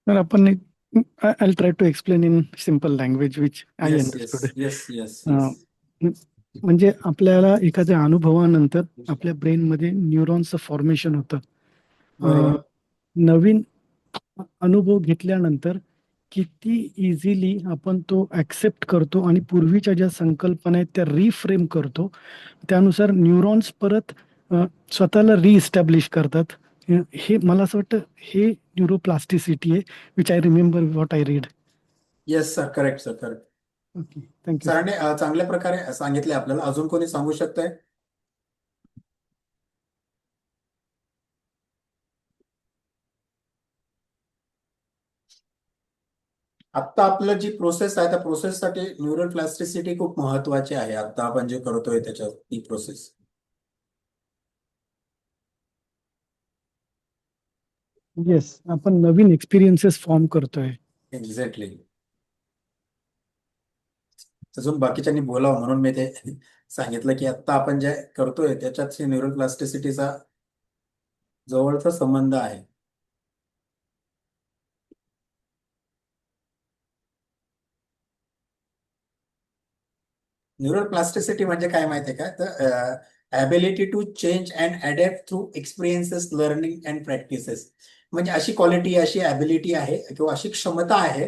तर आपण I try to explain in simple language which I yes understood. Yes yes yes म्हणजे आपल्याला एखाद्या अनुभवानंतर आपल्या ब्रेनमध्ये न्यूरॉन्सचं फॉर्मेशन होतं. बरोबर. नवीन अनुभव घेतल्यानंतर किती इझिली आपण तो ऍक्सेप्ट करतो आणि पूर्वीच्या ज्या संकल्पना आहेत त्या रिफ्रेम करतो. त्यानुसार न्यूरॉन्स परत स्वतःला रिइस्टॅब्लिश करतात. हे मला असं वाटतं हे न्यूरोप्लास्टिसिटी आहे, which I remember what I read. Yes sir, correct sir, correct. Okay, thank you. सरांनी चांगल्या प्रकारे सांगितले आपल्याला. अजून कोणी सांगू शकतंय? आत्ता आपलं जी प्रोसेस आहे त्या प्रोसेससाठी न्यूरल प्लास्टिसिटी खूप महत्वाची आहे. आता आपण जे करतोय त्याच्यात ती प्रोसेस. येस, आपण नवीन एक्सपिरियन्सेस फॉर्म करतोय. एक्झॅक्टली. अजून बाकीच्यांनी बोलावं म्हणून मी ते सांगितलं की आता आपण जे करतोय त्याच्यात न्यूरल प्लास्टिसिटीचा जवळचा संबंध आहे. न्यूरल प्लास्टिसिटी म्हणजे काय माहितीये का? तर ability to change and adapt through experiences, learning and practices. म्हणजे अशी क्वालिटी, अशी ॲबिलिटी आहे किंवा अशी क्षमता आहे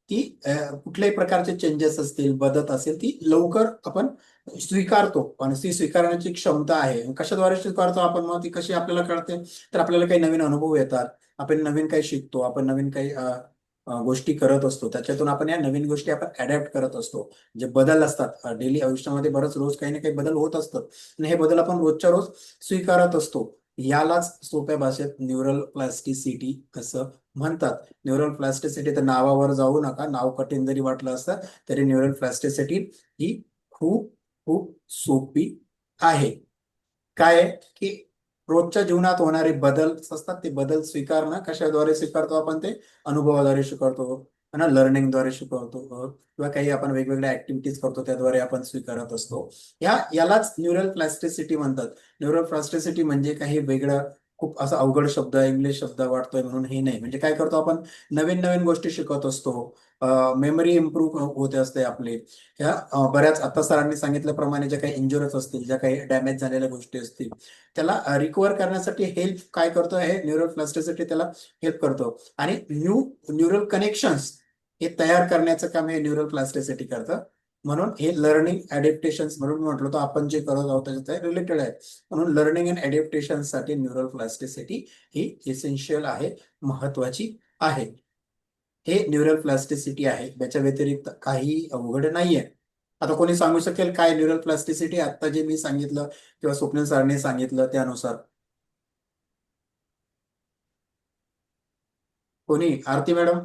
ती कुठल्याही प्रकारचे चेंजेस असतील, बदल असेल, ती लवकर आपण स्वीकारतो आणि ती स्वीकारण्याची क्षमता आहे. कशाद्वारे स्वीकारतो आपण? मग ती कशी आपल्याला कळते? तर आपल्याला काही नवीन अनुभव येतात, आपण नवीन काही शिकतो, आपण नवीन काही गोष्टी करत असतो. त्याच्यातून आपण या नवीन गोष्टी आपण अडॅप्ट करत असतो. जे बदल असतात डेली आयुष्यामध्ये बरंच रोज काही ना काही बदल होत असतात आणि हे बदल आपण रोजच्या रोज स्वीकारत असतो. यालाच सोप्या भाषेत न्यूरल प्लास्टिसिटी असं म्हणतात. न्यूरल प्लास्टिसिटी तर नावावर जाऊ नका, नाव कठीण जरी वाटलं असतं तरी न्यूरल प्लास्टिसिटी ही खूप खूप सोपी आहे. काय आहे की रोजच्या जीवनात होणारे बदल असतात, ते बदल स्वीकारणं. कशाद्वारे स्वीकारतो आपण? ते अनुभवाद्वारे स्वीकारतो, लर्निंगद्वारे शिकवतो, किंवा काही आपण वेगवेगळ्या ऍक्टिव्हिटीज करतो त्याद्वारे आपण स्वीकारत असतो. यालाच न्यूरल प्लास्टिसिटी म्हणतात. न्यूरल प्लास्टिसिटी म्हणजे काही वेगळं खूप असा अवघड शब्द, इंग्लिश शब्द वाटतोय म्हणून हे नाही. म्हणजे काय करतो आपण? नवीन नवीन गोष्टी शिकत असतो, मेमरी इम्प्रूव्ह होते असते आपली. बऱ्याच आता सरांनी सांगितल्याप्रमाणे ज्या काही इंजुरीज असतील, ज्या काही डॅमेज झालेल्या गोष्टी असतील, त्याला रिकव्हर करण्यासाठी हेल्प काय करतो? हे न्यूरल प्लास्टिसिटी त्याला हेल्प करतो. आणि न्यूरल कनेक्शन्स हे तयार करण्याचं काम हे न्यूरल प्लास्टिसिटी करतं. म्हणून हे लर्निंग ॲडॅप्टेशन्स म्हणून म्हटलं तर आपण जे करत आहोत त्याच्यात रिलेटेड आहे. म्हणून लर्निंग अँड ॲडॅप्टेशन साठी न्यूरल प्लास्टिसिटी ही एसेन्शियल आहे, महत्वाची आहे. हे न्यूरल प्लास्टिसिटी आहे. त्याच्या व्यतिरिक्त काही अवघड नाहीये. आता कोणी सांगू शकेल काय न्यूरल प्लास्टिसिटी? आता जे मी सांगितलं किंवा स्वप्नील सरांनी सांगितलं त्यानुसार कोणी? आरती मॅडम?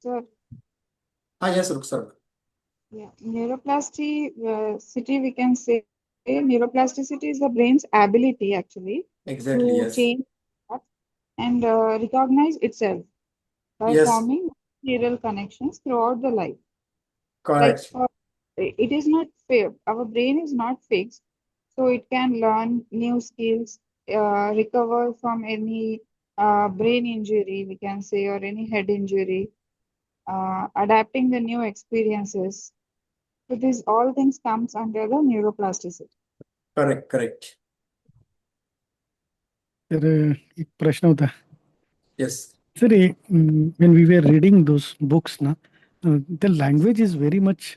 Sir, हा, यस रुख sir. yeah, neuroplasticity, we can say neuroplasticity is the brain's ability actually exactly. to yes change and recognize itself by yes, forming neural connections throughout the life. Like correct. it is not fair. Our brain is not fixed, so it can learn new skills, recover from any brain injury, we can say, or any head injury, adapting the new experiences. So these all things comes under the neuroplasticity. Correct correct. तर एक प्रश्न होता yes. Sir, when we were reading those books ना, the language is very much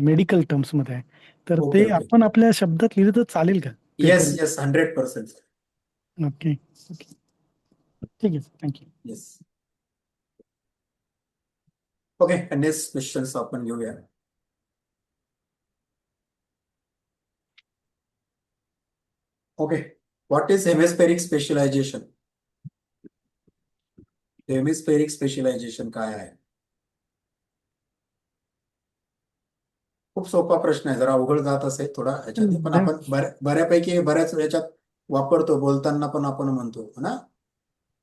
medical terms मध्ये आहे. तर okay ते okay. आपण आपल्या शब्दात लिहिलं तर चालेल का? Yes yes, 100%. ओके ओके, ठीक आहे, thank you. Yes. Okay, next question आपण घेऊया. Okay, what is hemispheric specialisation? Hemispheric specialisation काय आहे? खूप सोपा प्रश्न आहे. जरा अवघड जात असेल थोडा ह्याच्यात, पण आपण बऱ्यापैकी बऱ्याच ह्याच्यात वापरतो, बोलताना पण आपण म्हणतो ना.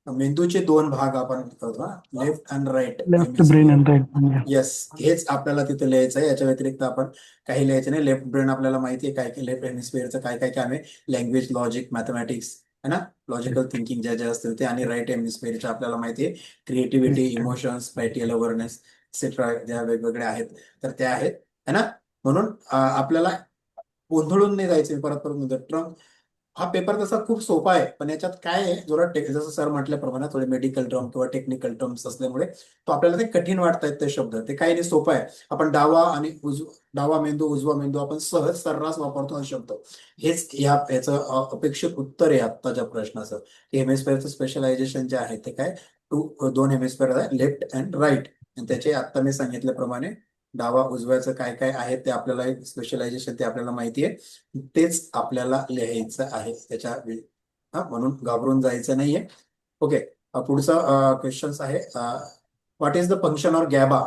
मेंदूचे दोन भाग आपण करतो, left and right left brain and right. Yes, हेच आपल्याला तिथे लिहायचं आहे. याच्या व्यतिरिक्त आपण काही लिहायचं नाही. लेफ्ट ब्रेन आपल्याला माहिती आहे काय लेफ्ट हेमिस्फिअरचं काय काय काम आहे, लँग्वेज, लॉजिक, मॅथमॅटिक्स है ना, लॉजिकल थिंकिंग ज्या ज्या असतील ते, आणि राईट हेमिस्फिअरचे आपल्याला माहिती आहे क्रिएटिव्हिटी, इमोशन्स, स्पॅटियल अवेअरनेस एक्सेट्रा, ज्या वेगवेगळ्या आहेत तर त्या आहेत है ना. म्हणून आपल्याला गोंधळून नाही जायचं. मी परत परत म्हणतो, ट्रम्प हा पेपर तसा खूप सोपा आहे, पण याच्यात काय आहे, जरा जसं सर म्हटल्याप्रमाणे थोडे मेडिकल टर्म किंवा टेक्निकल टर्म्स असल्यामुळे तो आपल्याला ते कठीण वाटतायत ते शब्द. ते काही नाही, सोपं आहे. आपण डावा मेंदू, उजवा मेंदू आपण सहज सर्रास वापरतो हा शब्द. हेच याचं अपेक्षित उत्तर आहे आत्ताच्या प्रश्नाचं. हेमिस्फेअरचं स्पेशलायझेशन जे आहे ते काय, दोन हेमिस्फेअर आहे, लेफ्ट अँड राईट. आणि त्याचे आत्ता मी सांगितल्याप्रमाणे डावा उजव्याचं काय काय आहे ते आपल्याला स्पेशलायझेशन ते आपल्याला माहिती आहे, तेच आपल्याला लिहायचं आहे त्याच्या म्हणून घाबरून जायचं नाहीये. ओके, पुढचा क्वेश्चन आहे, what is the function or GABA.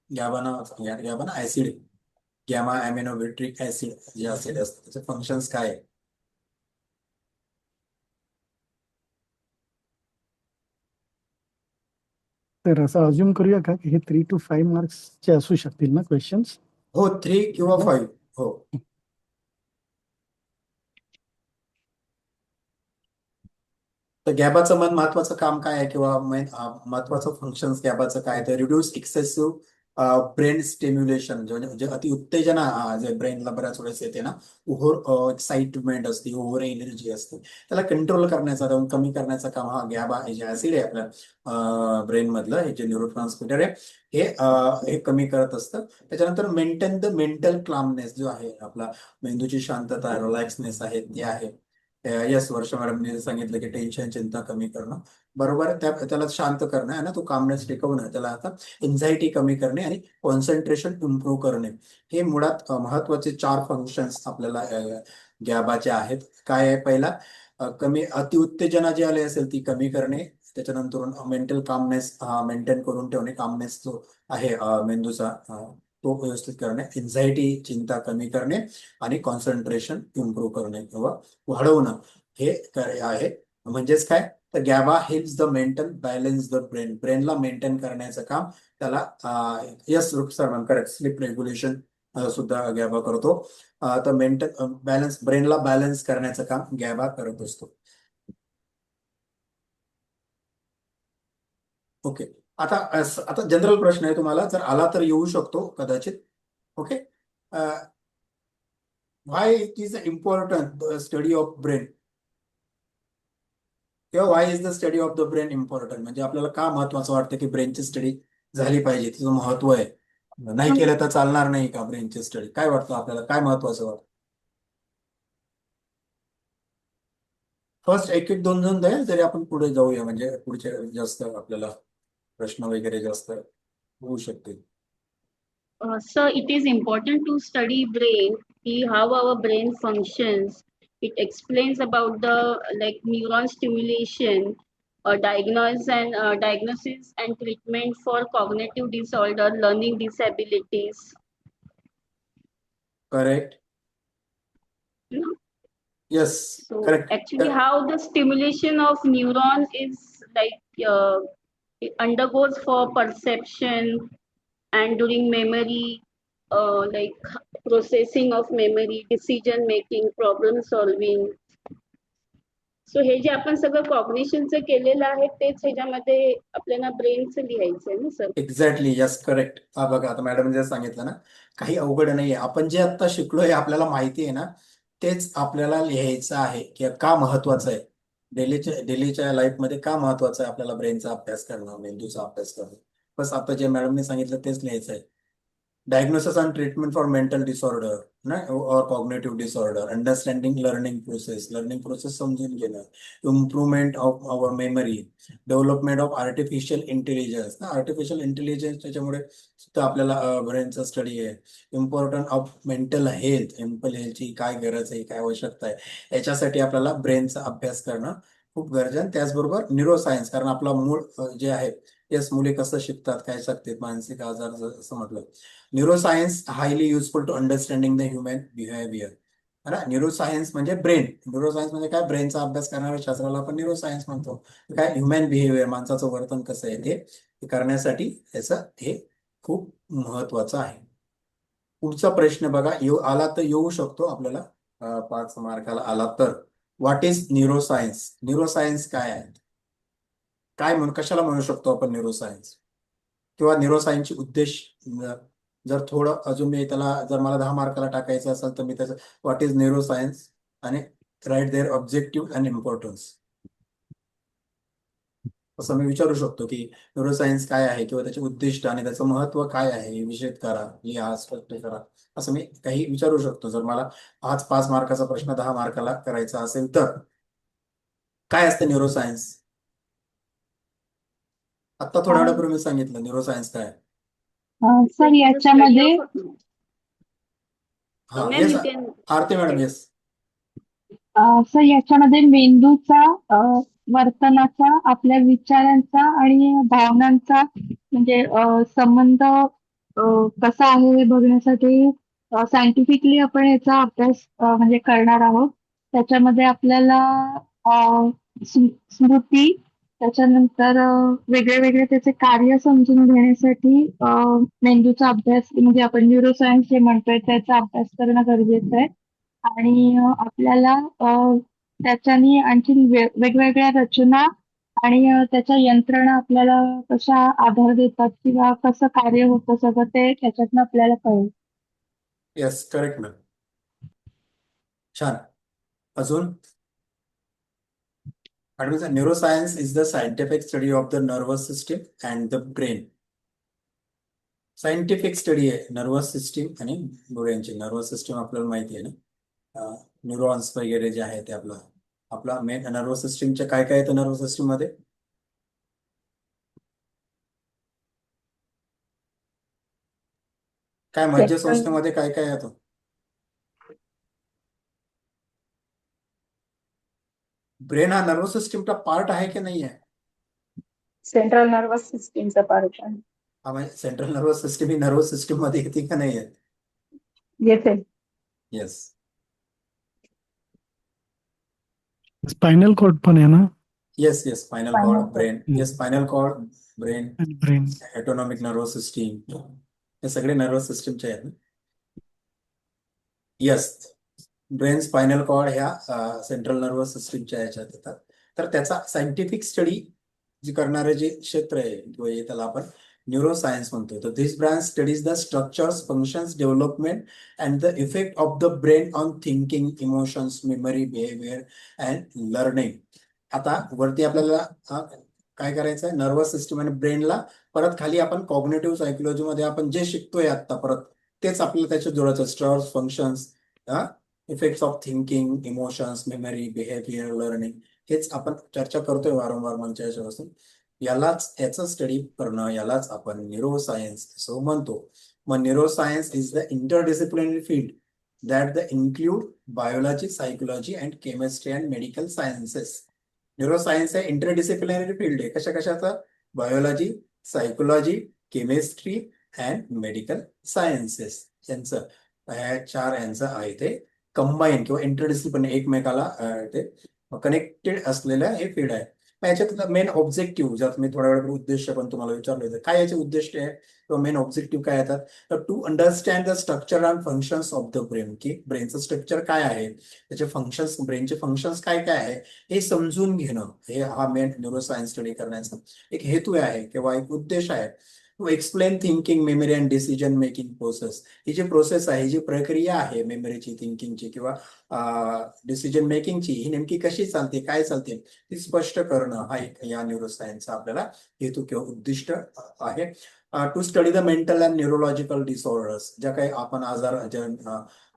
GABA ना ऍसिड, गॅमा अॅमिनोब्युट्रिक ऍसिड जे ऍसिड असतं त्याचे फंक्शन्स काय आहे. तर असं अज्युम करूया का की हे 3 to 5 मार्क्सचे असू शकतील ना क्वेश्चन्स. हो, 3 किंवा 5. हो, तर गॅबाचं महत्वाचं काम काय आहे किंवा महत्वाचं फंक्शन गॅबाचं काय, तर रिड्यूस एक्सेसिव्ह ब्रेन स्टिम्युलेशन, म्हणजे अति उत्तेजना जे ब्रेनला बऱ्याच वेळेस येते ना, ओव्हर एक्साइटमेंट असते, ओव्हर एनर्जी असते, त्याला कंट्रोल करण्याचा, कमी करण्याचं काम हा गॅबा जे ऍसिड आहे आपल्या ब्रेन मधलं, हे जे न्यूरो ट्रान्समिटर आहे हे कमी करत असतं. त्याच्यानंतर मेंटेन द मेंटल क्लामनेस जो आहे, आपला मेंदूची शांतता, रिलॅक्सनेस आहे ते आहे. यस, वर्षा मॅडमने सांगितलं की टेन्शन, चिंता कमी करणं, बरोबर आहे. त्याला शांत करणं आहे ना, तो कामनेस टिकवणं, त्याला आता एन्झायटी कमी करणे आणि कॉन्सन्ट्रेशन इम्प्रूव्ह करणे, हे मुळात महत्वाचे 4 फंक्शन्स आपल्याला गॅबाचे आहेत. काय आहे, पहिला कमी अतिउत्तेजना जी आली असेल ती कमी करणे, त्याच्यानंतर मेंटल कामनेस मेंटेन करून ठेवणे, कामनेस जो आहे मेंदूचा तो व्यवस्थित करणे, एन्झायटी, चिंता कमी करणे, आणि कॉन्सन्ट्रेशन इम्प्रूव्ह करणे किंवा वाढवणं, हे आहे. म्हणजेच काय, तर GABA helps the mental balance the brain, ब्रेनला मेंटेन करण्याचं काम त्याला, yes sir correct, sleep regulation सुद्धा गॅबा करतो. तर मेंटल बॅलन्स, ब्रेनला बॅलन्स करण्याचं काम गॅबा करत असतो. ओके, आता जनरल प्रश्न आहे, तुम्हाला जर आला तर येऊ शकतो कदाचित. Okay, why it is important study of brain, किंवा why is the study of the brain important, म्हणजे आपल्याला का महत्वाचं वाटतं की ब्रेनची स्टडी झाली पाहिजे, तिचं महत्व आहे, नाही केलं तर चालणार नाही का ब्रेनची स्टडी, काय वाटतं आपल्याला, काय महत्वाचं वाटतं. फर्स्ट एक एक दोन दोन द्या, तरी आपण पुढे जाऊया, म्हणजे पुढचे जास्त आपल्याला प्रश्न वगैरे जास्त होऊ शकतील. So it is important to study brain, how our brain functions. It explains about the neuron stimulation, diagnosis and treatment for cognitive disorder, learning disabilities. Correct. No? Yes, So correct. actually, how the stimulation of neuron is it undergoes for perception and during memory, processing of memory, decision making, problem solving. So हे जे आपण सगळं कॉग्निशनचं केलेलं आहे तेच ह्याच्यामध्ये आपल्याला ब्रेनचं लिहायचं आहे ना सर. Exactly, yes, correct. हा बघा, आता मॅडम जे सांगितलं ना, काही अवघड नाहीये. आपण जे आता शिकलोय आपल्याला माहिती आहे ना, तेच आपल्याला लिहायचं आहे की का महत्वाचं आहे, डेलीच्या लाईफमध्ये का महत्वाचं आहे आपल्याला ब्रेनचा अभ्यास करणं, मेंदूचा अभ्यास करणं. बस आता जे मॅडमने सांगितलं तेच लिहायचं आहे. Diagnosis and treatment for mental disorder ना, और cognitive disorder, understanding learning process समजून घेणं, improvement of our memory, development of artificial intelligence ना, आर्टिफिशियल इंटेलिजन्स त्याच्यामुळे सुद्धा आपल्याला ब्रेनचा स्टडी आहे. इम्पॉर्टंट ऑफ मेंटल हेल्थची काय गरज आहे, काय आवश्यकता आहे, याच्यासाठी आपल्याला ब्रेनचा अभ्यास करणं खूप गरजेचं आहे. त्याचबरोबर न्यूरोसायन्स, कारण आपला मूळ जे आहे, येस, मुले कसं शिकतात, काय शकतात, मानसिक आजार असं म्हटलं. Neuroscience highly useful to understanding the human behaviour. है ना. न्यूरोसायन्स म्हणजे ब्रेन. न्यूरोसायन्स म्हणजे काय, ब्रेनचा अभ्यास करणाऱ्या शास्त्राला आपण न्यूरोसायन्स म्हणतो. काय ह्युमन बिहेवियर, माणसाचं वर्तन कसं आहे ते करण्यासाठी त्याचं हे खूप महत्वाचं आहे. पुढचा प्रश्न बघा, आला तर येऊ शकतो आपल्याला 5 मार्काला आला तर. What is neuroscience? न्यूरोसायन्स काय आहे, काय म्हणून कशाला म्हणू शकतो आपण न्यूरोसायन्स, किंवा न्यूरोसायन्सचे उद्देश. जर थोडं अजून मी त्याला, जर मला 10 मार्काला टाकायचं असेल तर मी त्याचं व्हॉट इज न्यूरोसायन्स आणि write their objective and importance असं मी विचारू शकतो की न्यूरोसायन्स काय आहे, किंवा त्याचे उद्दिष्ट आणि त्याचं महत्व काय आहे हे विषद करा, लिहा, स्पष्ट करा, असं मी काही विचारू शकतो. जर मला 5 मार्काचा प्रश्न 10 मार्काला करायचा असेल तर. काय असतं न्यूरोसायन्स? आता थोड्या वेळापूर्वी मी सांगितलं न्यूरोसायन्स काय आहे. सर याच्यामध्ये हा, ma'am yes you can Aarti madam, yes. Sir याच्यामध्ये मेंदूचा वर्तनाचा, आपल्या विचारांचा आणि भावनांचा म्हणजे संबंध कसा आहे हे बघण्यासाठी सायंटिफिकली आपण याचा अभ्यास म्हणजे करणार आहोत. त्याच्यामध्ये आपल्याला स्मृती, त्याच्यानंतर वेगळे वेगळे त्याचे कार्य समजून घेण्यासाठी मेंदूचा अभ्यास म्हणजे आपण न्यूरोसायन्स जे म्हणतोय त्याचा अभ्यास करणं गरजेचं आहे. आणि आपल्याला त्याच्यानी आणखीन वेगवेगळ्या रचना आणि त्याच्या यंत्रणा आपल्याला कशा आधार देतात किंवा कसं कार्य होतं सगळं ते त्याच्यातनं आपल्याला कळेल. Yes, correct ma'am. छान. अजून neuroscience is the scientific study of the nervous system and the brain. Scientific study आहे नर्वस सिस्टीम आणि ब्रेनची. नर्वस सिस्टीम आपल्याला माहिती आहे ना, न्यूरॉन्स वगैरे जे आहे ते आपला मेन नर्वस सिस्टीमचे काय काय येतं नर्वस सिस्टीम मध्ये. काय मज्जा संस्थेमध्ये काय काय येतं? ब्रेन हा नर्वस सिस्टीमचा पार्ट आहे की नाही आहे? सेंट्रल नर्वस सिस्टीमचा पार्ट आहे. हा, म्हणजे सेंट्रल नर्वस सिस्टीम ही नर्वस सिस्टीम मध्ये येते का नाही येत? येते. येस. स्पायनल कॉर्ड पण आहे ना. Yes yes, spinal Spinal cord, cord. Brain. Yes, spinal cord, brain, brain. Autonomic nervous system, हे सगळे नर्वस सिस्टीमचे आहेत ना. येस, ब्रेन, स्पायनल कॉर्ड ह्या सेंट्रल नर्वस सिस्टीमच्या ह्याच्यात येतात. तर त्याचा सायंटिफिक स्टडी जी करणारे जे क्षेत्र आहे किंवा त्याला आपण न्यूरोसायन्स म्हणतो. तर this branch studies the structures, functions, development and the effect of the brain on thinking, emotions, memory, behaviour and learning. आता वरती आपल्याला काय करायचं आहे, नर्वस सिस्टीम आणि ब्रेनला परत खाली आपण कॉग्निटिव्ह सायकोलॉजी मध्ये आपण जे शिकतोय आता परत तेच आपल्याला त्याच्यात जोडायचं. Structures, functions, effects of thinking, emotions, memory, behaviour, learning, हेच आपण चर्चा करतोय वारंवार मंचाच्या याच्यापासून. याचा स्टडी करणं यालाच आपण न्यूरोसायन्स असं म्हणतो. मग neuroscience is the interdisciplinary field that the include biology, psychology and chemistry and medical sciences. Neuroscience हे इंटरडिसिप्लिनरी फील्ड आहे. कशाचं? Biology, psychology, chemistry and medical sciences यांचं, ह्या 4 यांचं आहे ते कंबाईन किंवा इंटरडिसिप्लिनरी, एकमेकाला ते कनेक्टेड असलेलं हे फील्ड आहे. याच्यात मेन ऑब्जेक्टिव्ह, जर मी थोड्या वेळ उद्देश पण तुम्हाला विचारलं होतं, काय याचे उद्दिष्ट आहे किंवा मेन ऑब्जेक्टिव्ह काय येतात, तर to understand the structure and functions of the brain, की ब्रेनचं स्ट्रक्चर काय आहे, त्याचे फंक्शन्स, ब्रेनचे फंक्शन्स काय काय आहे हे समजून घेणं, हे हा मेन न्यूरोसायन्स स्टडी करण्याचा एक हेतू आहे किंवा एक उद्देश आहे. To explain thinking, memory and decision making process. ही जी प्रोसेस आहे, ही जी प्रक्रिया आहे मेमरीची, थिंकिंगची किंवा डिसिजन मेकिंगची, ही नेमकी कशी चालते, काय चालते, ती स्पष्ट करणं हा एक या न्यूरोसायन्सचा आपल्याला हेतू किंवा उद्दिष्ट आहे. To study the mental and neurological disorders, ज्या काही आपण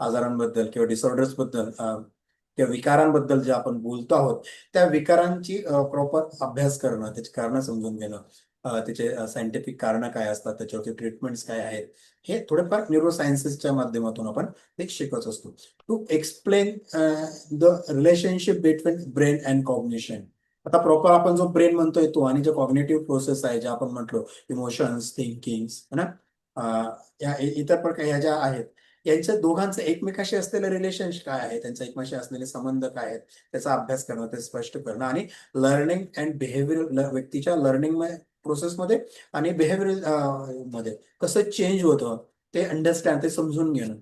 आजारांबद्दल किंवा डिसऑर्डर्स बद्दल किंवा विकारांबद्दल जे आपण बोलतो आहोत, त्या विकारांची प्रॉपर अभ्यास करणं, त्याची कारणं समजून घेणं, त्याचे सायंटिफिक कारणं काय असतात, त्याच्यावरती ट्रीटमेंट्स काय आहेत, हे थोडेफार न्यूरोसायन्सेसच्या माध्यमातून आपण ते शिकत असतो. To explain the relationship between brain and cognition. आता प्रॉपर आपण जो ब्रेन म्हणतोय तो आणि जे कॉग्निटिव्ह प्रोसेस आहे, जे आपण म्हटलो इमोशन्स, थिंकिंग, है ना, या इतर प्रकार ह्या ज्या आहेत, यांच्या दोघांचं एकमेकाशी असलेलं रिलेशनशिप काय आहे, त्यांचा एकमेकाशी असलेले संबंध काय आहेत, त्याचा अभ्यास करणं, ते स्पष्ट करणं आणि लर्निंग अँड बिहेव्हिअर व्यक्तीच्या लर्निंग प्रोसेसमध्ये आणि बिहेव्हिअर मध्ये कसं चेंज होतं ते अंडरस्टँड, ते समजून घेणं,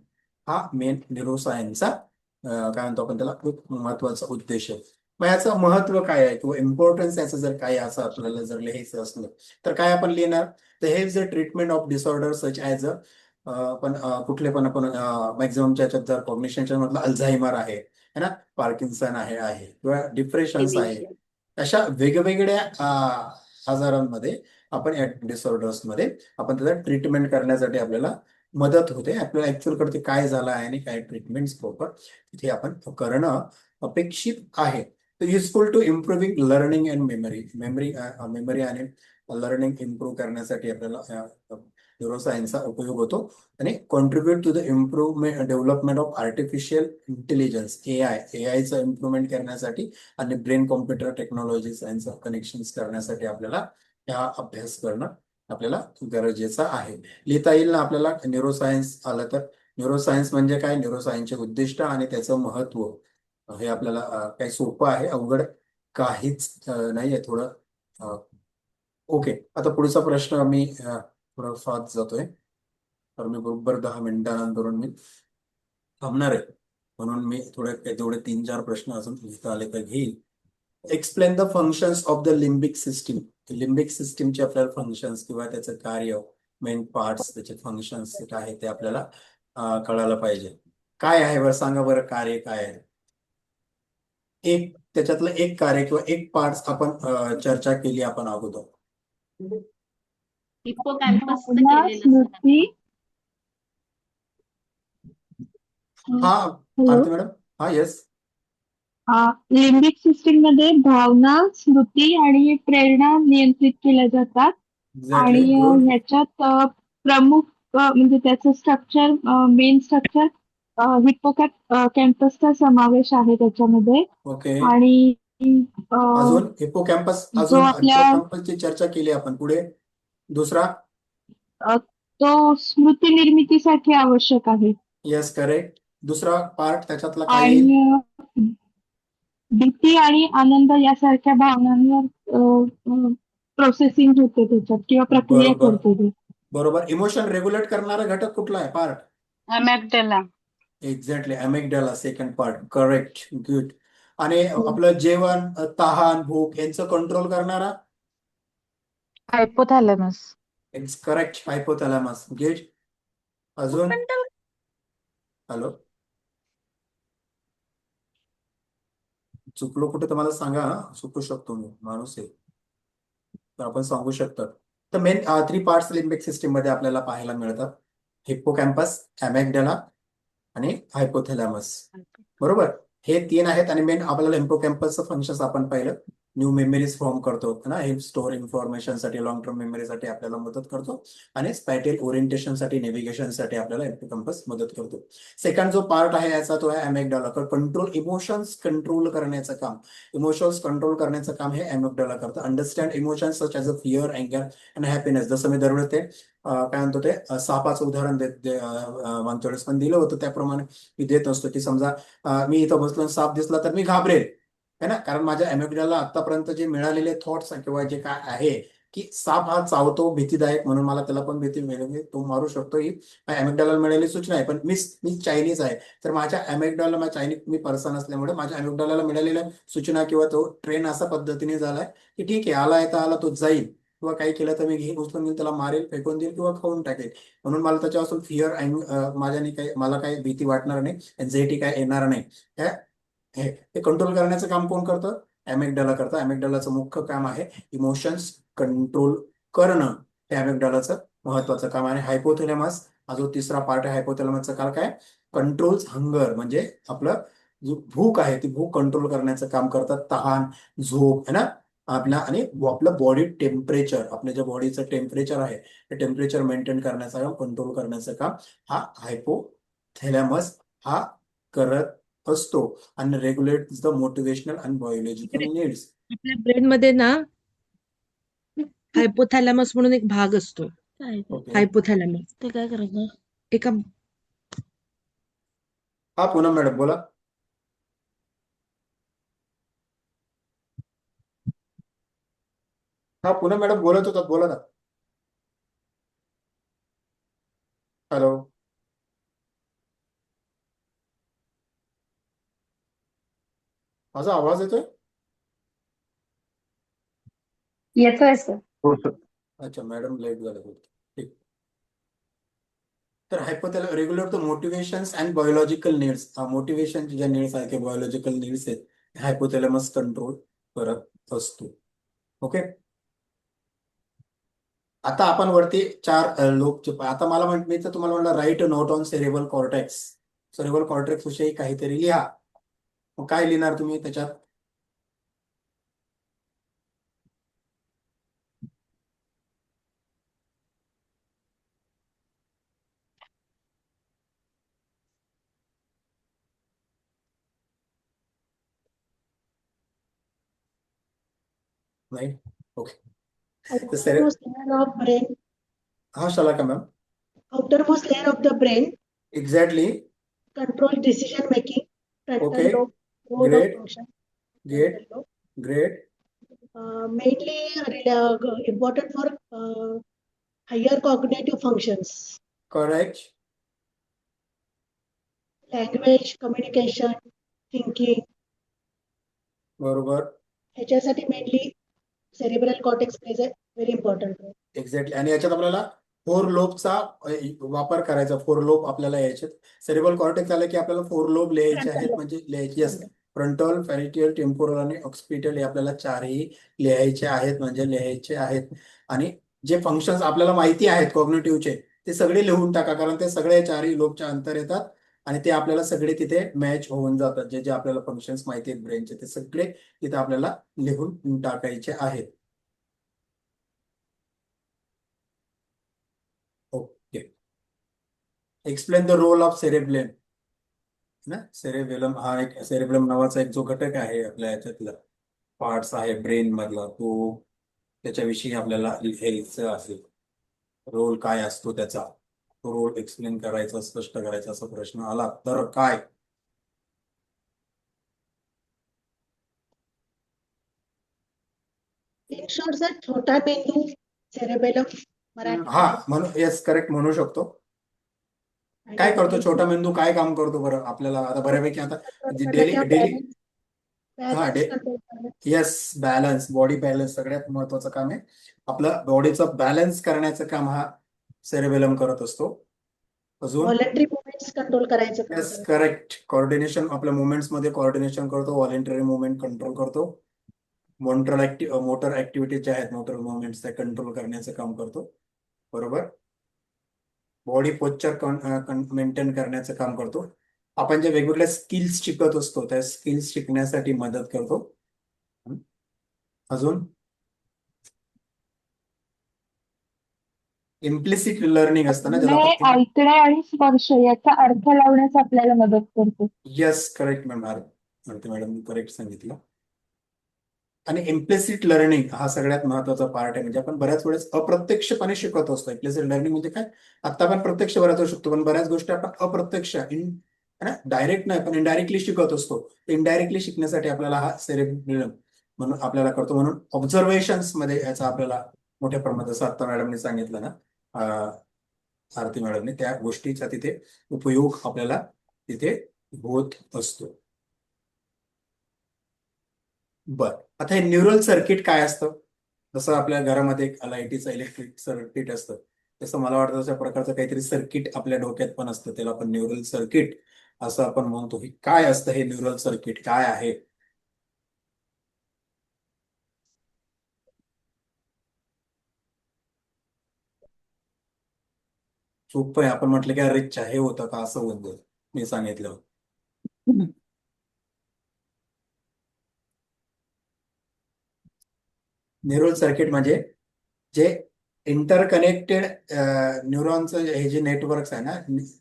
हा मेन न्यूरोसायन्सचा काय म्हणतो आपण त्याला खूप महत्वाचा उद्देश आहे. मग याचं महत्व काय आहे किंवा इम्पॉर्टन्स याचं जर काय असं आपल्याला जर लिहायचं असलं तर काय आपण लिहिणार, तर हे is a treatment of disorder such as पण कुठले पण आपण मॅक्झिममच्या याच्यात जर कॉग्निशनच्या मधलं अल्झायमर आहे है ना, पार्किन्सन आहे किंवा डिप्रेशन्स आहे, Dementia. अशा वेगवेगळ्या आजारांमध्ये आपण या डिसऑर्डर्समध्ये आपण त्याला ट्रीटमेंट करण्यासाठी आपल्याला मदत होते. आपल्याला ऍक्च्युअल कडे काय झालं आहे आणि काय ट्रीटमेंट प्रॉपर तिथे आपण करणं अपेक्षित आहे. Useful to improving learning and memory आणि लर्निंग इम्प्रूव्ह करण्यासाठी आपल्याला न्यूरोसायन्सचा उपयोग होतो आणि contribute to the improvement development of artificial intelligence एआयचं इम्प्रुव्हमेंट करण्यासाठी आणि brain computer technology science connection करण्यासाठी आपल्याला हा अभ्यास करणं आपल्याला गरजेचं आहे. लिहिता येईल ना आपल्याला न्यूरोसायन्स आलं तर. न्यूरोसायन्स म्हणजे काय, न्यूरोसायन्सचे उद्दिष्ट आणि त्याचं महत्व हे आपल्याला काही सोपं आहे, अवघड काहीच नाहीये थोडं. ओके, आता पुढचा प्रश्न मी थोडं फास्ट जातोय तर मी बरोबर 10 मिनिटानंतर मी थांबणार आहे, म्हणून मी तेवढे 3-4 प्रश्न अजून लिहिता आले तर घेईल. Explain the functions of the limbic system. Limbic सिस्टीमचे आपल्याला फंक्शन्स किंवा त्याचं कार्य, मेन पार्ट्स, त्याचे फंक्शन्स काय आहे ते आपल्याला कळायला पाहिजे. काय आहे बरं सांगा बरं, कार्य काय आहे. त्याच्यातलं एक कार्य किंवा एक पार्ट्स आपण चर्चा केली आपण अगोदर. हिप्पोकॅम्पसचं भावना, केलेलं सर. स्मृती. हा हॅलो. आरती मॅडम. हा येस. लिम्बिक सिस्टीम मध्ये भावना, स्मृती आणि प्रेरणा नियंत्रित केल्या जातात आणि एक्झॅक्टली, गुड. ह्याच्यात प्रमुख म्हणजे त्याचं स्ट्रक्चर, मेन स्ट्रक्चर हिप्पोकॅम्पसचा समावेश आहे त्याच्यामध्ये. ओके, आणि अजून हिप्पोकॅम्पस, जो अजून आपल्या हिप्पोकॅम्पसची चर्चा केली आपण. पुढे दुसरा. तो स्मृती निर्मितीसाठी आवश्यक आहे. Yes, correct. दुसरा पार्ट त्याच्यातला काय येईल. आणि भीती आणि आनंद यासारख्या भावनांवर प्रोसेसिंग होते त्याच्यात किंवा प्रक्रिया बरोबर करते ते. बरोबर. इमोशन रेग्युलेट करणारा घटक कुठला आहे part. Amygdala. Exactly, amygdala, second part. Correct, good. आणि आपलं जेवण, तहान, भूक यांचं कंट्रोल करणारा. Hypothalamus. It's correct, hypothalamus. Good. अजून. हॅलो, चुकलो कुठे तर मला सांगा. चुकू शकतो मी, माणूस आहे, तर आपण सांगू शकतो. तर मेन 3 पार्ट्स लिम्बिक सिस्टीम मध्ये आपल्याला पाहायला मिळतात. हिप्पोकॅम्पस, अॅमेग्डाला आणि हायपोथॅलॅमस. बरोबर, हे 3 आहेत. आणि मेन आपल्याला हिप्पोकॅम्पसचं फंक्शन्स आपण पाहिलं. न्यू मेमरीज फॉर्म करतो ना, हे स्टोअर इन्फॉर्मेशनसाठी, लॉंग टर्म मेमरीसाठी आपल्याला मदत करतो आणि स्पॅटियल ओरिएंटेशनसाठी, नेव्हिगेशनसाठी आपल्याला हिप्पोकॅम्पस मदत करतो. सेकंड जो पार्ट आहे याचा तो आहे अॅमेग्डाला. कंट्रोल इमोशन्स कंट्रोल करण्याचं काम, इमोशन्स कंट्रोल करण्याचं काम हे अॅमेग्डाला करतं. Understand emotions such as a fear, अँगर अँड हॅपीनेस. जसं मी दरवेळेस ते काय म्हणतो ते सापाचं उदाहरण मागच्या वेळेस पण दिलं होतं, त्याप्रमाणे मी देत असतो की समजा मी इथं बसलो, साप दिसला तर मी घाबरेल है ना, कारण माझ्या अॅमेग्डाला आतापर्यंत जे मिळालेले थॉट्स किंवा जे काय आहे की साप हा चावतो, भीतीदायक, म्हणून मला त्याला पण भीती मिळेल, तो मारू शकतो, ही अॅमेग्डाला मिळालेली सूचना आहे. पण मी चायनीज आहे, तर माझ्या अॅमेग्डाला, चायनीज मी पर्सन असल्यामुळे माझ्या अॅमेग्डाला मिळालेल्या सूचना किंवा तो ट्रेन असा पद्धतीने झालाय की ठीक आहे, आला येता आला तो जाईल, किंवा काही केलं तर मी घेऊन उचलून त्याला मारेल, फेकून देईल किंवा खाऊन टाकेल. म्हणून मला त्याच्यापासून फिअर, माझ्याने काही, मला काही भीती वाटणार नाही, एन्झायटी काय येणार नाही. हे कंट्रोल करण्याचं काम कोण करतं, अॅमेग्डाला करतं. अॅमेग्डालाचं मुख्य काम आहे इमोशन्स कंट्रोल करणं, हे अॅमेग्डालाचं महत्वाचं काम आहे. हायपोथॅलॅमस हा जो तिसरा पार्ट आहे, हायपोथॅलॅमसचं काम काय, कंट्रोल्स हंगर, म्हणजे आपलं जो भूक आहे ती भूक कंट्रोल करण्याचं काम करतात. तहान, झोप है ना आपला, आणि आपलं बॉडी टेम्परेचर, आपल्या ज्या बॉडीचं टेम्परेचर आहे ते टेम्परेचर मेंटेन करण्याचं काम, कंट्रोल करण्याचं काम हा हायपोथॅलॅमस हा करत असतो. आणि regulate the motivational and biological needs. आपल्या ब्रेन मध्ये ना हायपोथॅलॅमस म्हणून एक भाग असतो. ओके, हायपोथॅलॅमस ते काय करायचं, एका हा पूनम मॅडम बोला. हा पूनम मॅडम बोलत होतात, बोला ना. हॅलो. माझा आवाज येतोय? येतोय सर. हो सर. अच्छा मॅडम लेट झाले होते. ठीक. तर hypothalamus regular the motivations and biological needs. Motivation ज्या नीड्स आहेत किंवा बायोलॉजिकल नीड्स आहेत हायपोथॅलॅमस कंट्रोल करत असतो. ओके. आता आपण वरती चार लोक आता मला मी तर तुम्हाला म्हणलं write note on cerebral cortex. Cerebral cortex विषयी काहीतरी लिहा. मग काय लिहिणार तुम्ही त्याच्यात? नाही. ओके. तर Outermost layer of brain, हा शाला का ma'am? outermost layer of the brain exactly. control decision making, frontal Okay. lobe, mode of Great. function, Great. frontal lobe. Great. Mainly important for higher cognitive functions, Correct. language, communication, thinking. बरोबर. ह्याच्यासाठी mainly cerebral cortex plays a very important role. Exactly. आणि याच्यात आपल्याला four लोबचा वापर करायचा. Four lobe आपल्याला यायचे. Cerebral cortex आलं की आपल्याला फोर लोब लिहायचे Frontal आहेत, lobe. म्हणजे लिहायची असते. फ्रंटल, पॅरिटियल, टेम्पोरल आणि ऑक्सिपिटल हे आपल्याला चारही लिहायचे आहेत, म्हणजे लिहायचे आहेत. आणि जे फंक्शन्स आपल्याला माहिती आहेत कॉग्निटिव्हचे ते सगळे लिहून टाका, कारण ते सगळे चारही लोबच्या अंतर येतात आणि ते आपल्याला सगळे तिथे मॅच होऊन जातात. जे जे आपल्याला फंक्शन्स माहिती आहेत ब्रेनचे ते सगळे तिथे आपल्याला लिहून टाकायचे आहेत. Okay. Explain the role of cerebellum. ना सेरेबेलम हा एक सेरेब्रम नावाचा एक जो घटक आहे आपल्या याच्यातला पार्ट्स आहे ब्रेन मधला, तो त्याच्याविषयी आपल्याला लिहायचं असेल. रोल काय असतो त्याचा, तो रोल एक्सप्लेन करायचा, स्पष्ट करायचा असा प्रश्न आला तर काय? In short, sir, छोटा मेंदू cerebellum हा मराठी म्हणून येस करेक्ट म्हणू शकतो. काय करतो छोटा मेंदू, काय काम करतो बरं आपल्याला आता बऱ्यापैकी आता डेली डेली हा balance control करणे. येस बॅलन्स, बॉडी बॅलन्स सगळ्यात महत्वाचं काम आहे. आपलं बॉडीचं बॅलन्स करण्याचं काम हा सेरेबेलम करत असतो. अजून Voluntary movements कंट्रोल करायचं काम येस करतो. करेक्ट. कोऑर्डिनेशन आपल्या मुवमेंट्स मध्ये कोऑर्डिनेशन करतो, व्हॉलेंटरी मुवमेंट कंट्रोल करतो. मोटर ऍक्टिव्हिटीज ज्या आहेत, मोटर मुवमेंट्स त्या कंट्रोल करण्याचं काम करतो. बरोबर. बॉडी पोश्चर मेंटेन करण्याचं काम करतो. आपण जे वेगवेगळ्या स्किल्स शिकत असतो त्या स्किल्स शिकण्यासाठी मदत करतो. अजून इम्प्लिसिट लर्निंग असतं ना ज्याला आपण ऐकणे आणि स्पर्श याचा अर्थ लावण्यास आपल्याला मदत करतो. Yes correct ma'am. Aarti madam correct सांगितलं. आणि इम्प्लिसिट लर्निंग हा सगळ्यात महत्वाचा पार्ट आहे. म्हणजे आपण बऱ्याच वेळेस अप्रत्यक्षपणे शिकत असतो. इम्प्लिसिट लर्निंग म्हणजे काय, आता आपण प्रत्यक्ष बऱ्याच शिकतो, पण बऱ्याच गोष्टी आपण अप्रत्यक्ष डायरेक्ट नाही पण इनडायरेक्टली शिकत असतो. इनडायरेक्टली शिकण्यासाठी आपल्याला हा सेरेब्रम म्हणून आपल्याला करतो. म्हणून ऑब्झर्वेशन्स मध्ये याचा आपल्याला मोठ्या प्रमाणात, जसं आता मॅडमने सांगितलं ना, आरती मॅडमने, त्या गोष्टीचा तिथे उपयोग आपल्याला तिथे होत असतो. बर. आता हे न्यूरल सर्किट काय असतं? जसं आपल्या घरामध्ये एक लाईटीचं इलेक्ट्रिक सर्किट असतं, तसं मला वाटतं तशा प्रकारचं काहीतरी सर्किट आपल्या डोक्यात पण असतं. त्याला आपण न्यूरल सर्किट असं आपण म्हणतो. की काय असतं हे न्यूरल सर्किट, काय आहे? सोपं आहे. आपण म्हटलं की अरे हे होतं का, असं होतं मी सांगितलं. न्यूरल सर्किट म्हणजे जे इंटरकनेक्टेड न्यूरॉनचं हे जे नेटवर्क्स आहे ना,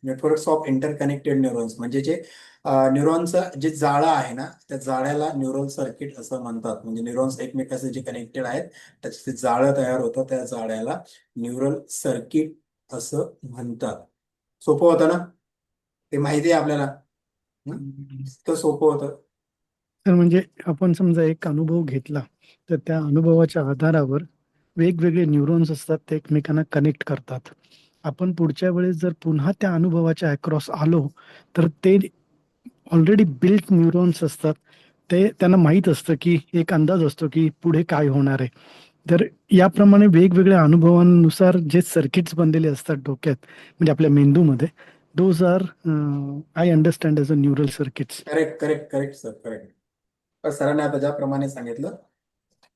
नेटवर्क्स ऑफ इंटरकनेक्टेड न्यूरॉन्स, म्हणजे जे न्यूरॉनचं जे जाळं आहे ना, त्या जाळ्याला न्यूरल सर्किट असं म्हणतात. म्हणजे न्यूरॉन्स एकमेकांचे जे कनेक्टेड आहेत त्याचे जे जाळं तयार होतं त्या जाळ्याला न्यूरल सर्किट असं म्हणतात. सोपं होतं ना, ते माहिती आहे आपल्याला. इतकं सोपं होतं. तर म्हणजे आपण समजा एक अनुभव घेतला तर त्या अनुभवाच्या आधारावर वेगवेगळे न्यूरॉन्स असतात ते एकमेकांना कनेक्ट करतात. आपण पुढच्या वेळेस जर पुन्हा त्या अनुभवाच्या अक्रॉस आलो तर ते ऑलरेडी बिल्ट न्यूरॉन्स असतात. ते त्यांना माहीत असतं की एक अंदाज असतो की पुढे काय होणार आहे. तर याप्रमाणे वेगवेगळ्या अनुभवांनुसार जे सर्किट्स बनलेले असतात डोक्यात म्हणजे आपल्या मेंदूमध्ये those are I understand as a neural circuits. Correct correct correct sir, correct. सरांनी आता ज्याप्रमाणे सांगितलं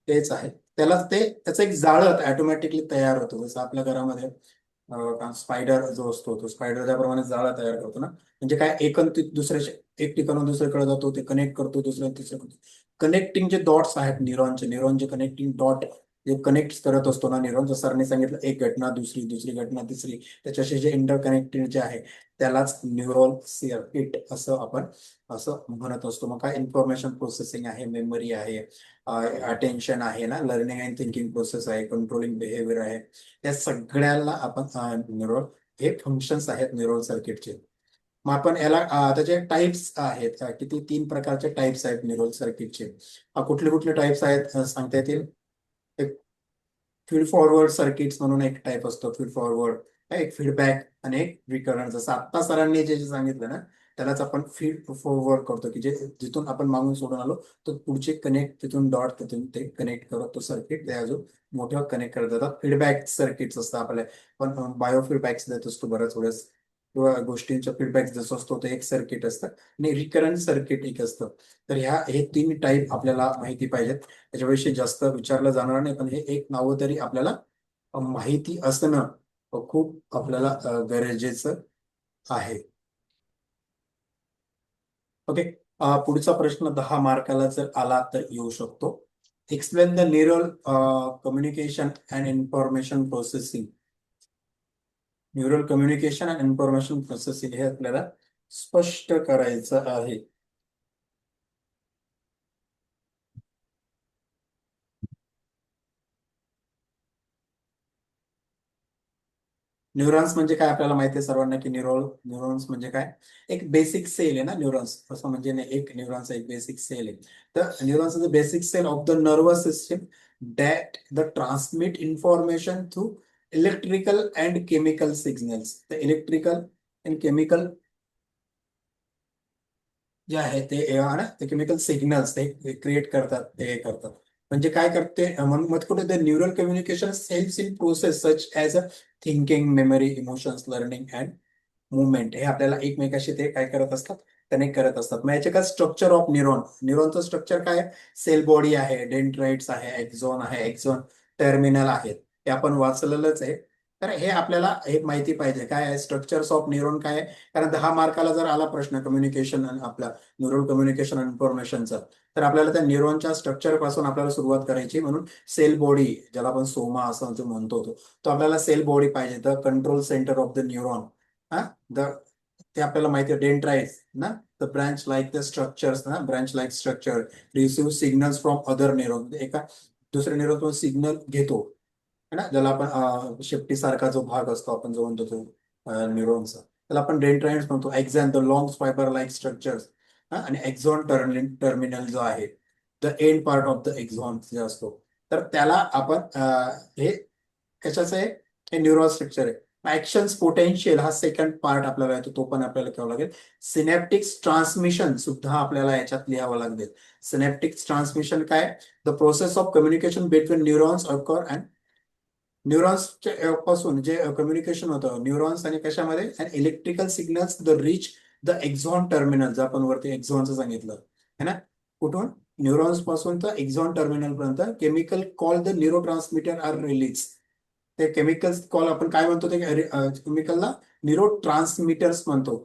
तेच आहे. त्याचं एक जाळं ऑटोमॅटिकली तयार होतं. जसं आपल्या घरामध्ये स्पायडर जो असतो तो स्पायडर ज्याप्रमाणे जाळं तयार करतो ना, म्हणजे काय दुसऱ्याच्या एक ठिकाणून दुसरीकडे जातो, ते कनेक्ट करतो दुसऱ्या तिसऱ्या. कनेक्टिंग जे डॉट्स आहेत न्यूरॉनचे कनेक्टिंग डॉट जे कनेक्ट करत असतो ना न्यूरॉन, जसं सरांनी सांगितलं एक घटना दुसरी, दुसरी घटना तिसरी, त्याच्याशी जे इंटरकनेक्टेड जे आहे त्यालाच न्यूरल सर्किट असं आपण असं म्हणत असतो. मग काय इन्फॉर्मेशन प्रोसेसिंग आहे, मेमरी आहे, अटेन्शन आहे ना, लर्निंग अँड थिंकिंग प्रोसेस आहे, कंट्रोलिंग बिहेवियर आहे, या सगळ्याला आपण न्यूरल हे फंक्शन्स आहेत न्यूरल सर्किटचे. मग आपण याला त्याचे टाइप्स आहेत किती 3 प्रकारचे टाइप्स आहेत न्यूरल सर्किटचे. कुठले कुठले टाइप्स आहेत सांगता येतील? एक फीड फॉरवर्ड सर्किट्स म्हणून एक टाइप असतो, फीड फॉरवर्ड, एक फीडबॅक आणि एक रिकरंट. जसं आत्ता सरांनी जे सांगितलं ना त्यालाच आपण फीड फॉरवर्ड करतो, की जे जिथून आपण मागून सोडून आलो तर पुढचे कनेक्ट तिथून डॉट तिथून ते कनेक्ट करत तो सर्किट ते अजून मोठं कनेक्ट करत जातात. फीडबॅक सर्किट्स असतात आपल्या, पण बायो फीडबॅक्स देत असतो बऱ्याच वेळेस, किंवा गोष्टींच्या फीडबॅक जसं असतो ते एक सर्किट असतं आणि रिकरंट सर्किट एक असतं. तर हे 3 टाईप आपल्याला माहिती पाहिजेत. त्याच्याविषयी जास्त विचारलं जाणार नाही, पण हे एक नावं तरी आपल्याला माहिती असणं खूप आपल्याला गरजेचं आहे. ओके. पुढचा प्रश्न 10 मार्काला जर आला तर येऊ शकतो. Explain the neural communication and information processing. Neural communication and information processing हे आपल्याला स्पष्ट करायचं आहे. न्यूरॉन्स म्हणजे काय आपल्याला माहिती आहे सर्वांना, की न्यूरॉन्स म्हणजे काय, एक बेसिक सेल आहे ना न्यूरॉन्स, असं म्हणजे नाही, एक न्यूरॉन्स एक बेसिक सेल आहे. तर neurons is a basic cell of the nervous system that the transmit information through electrical and chemical signals. तर इलेक्ट्रिकल अँड केमिकल जे आहे ते केमिकल सिग्नल्स ते क्रिएट करतात, ते करतात. म्हणजे काय करते मग कुठे the neural communication helps in process such as a thinking, memory, emotions, learning and movement. हे आपल्याला एकमेकाशी ते काय करत असतात, कनेक्ट करत असतात. मग याचे काय स्ट्रक्चर ऑफ न्यूरॉनचं स्ट्रक्चर काय आहे? सेल बॉडी आहे, डेंड्राइट्स आहे, एक्झॉन टर्मिनल आहेत, हे आपण वाचलेलंच आहे. तर हे आपल्याला हे माहिती पाहिजे काय आहे स्ट्रक्चर्स ऑफ न्यूरॉन काय आहे. कारण 10 मार्काला जर आला प्रश्न कम्युनिकेशन आपला न्यूरल कम्युनिकेशन इन्फॉर्मेशनचा, तर आपल्याला त्या न्यूरॉनच्या स्ट्रक्चर पासून आपल्याला सुरुवात करायची. म्हणून सेल बॉडी ज्याला आपण सोमा असं जो म्हणतो तो आपल्याला सेल बॉडी पाहिजे, the control centre of the neuron. ते आपल्याला माहिती आहे, डेंड्राइट्स ना, the branch like the structures ना, branch like structure receive signals from other neuron. एका दुसऱ्या न्यूरॉन सिग्नल घेतो है ना, ज्याला आपण शेपटी सारखा जो भाग असतो आपण जो म्हणतो तो न्यूरॉनचा, त्याला आपण डेंड्राइट्स म्हणतो. Axon the long fibre like structures. आणि एक्झॉन टर्मिनल जो आहे, the end part of the axon जे असतो, तर त्याला आपण हे कशाचं आहे, हे न्यूरॉन स्ट्रक्चर आहे. ऍक्शन्स पोटेन्शियल हा सेकंड पार्ट आपल्याला येतो, तो पण आपल्याला घ्यावा लागेल. सिनेप्टिक्स ट्रान्समिशन सुद्धा आपल्याला याच्यात लिहावं लागेल. सिनेप्टिक्स ट्रान्समिशन काय, the process of communication between neurons occur and न्यूरॉन्सच्या पासून जे कम्युनिकेशन होतं न्यूरॉन्स आणि कशामध्ये, and electrical signals the reach the axon terminal, जे आपण वरती एक्झॉनचं सांगितलं है ना, कुठून न्यूरॉन्स पासून तर एक्झॉन टर्मिनल पर्यंत chemical call the neurotransmitter are release. ते केमिकल्स कॉल आपण काय म्हणतो, ते केमिकलला न्यूरो ट्रान्समिटर्स म्हणतो.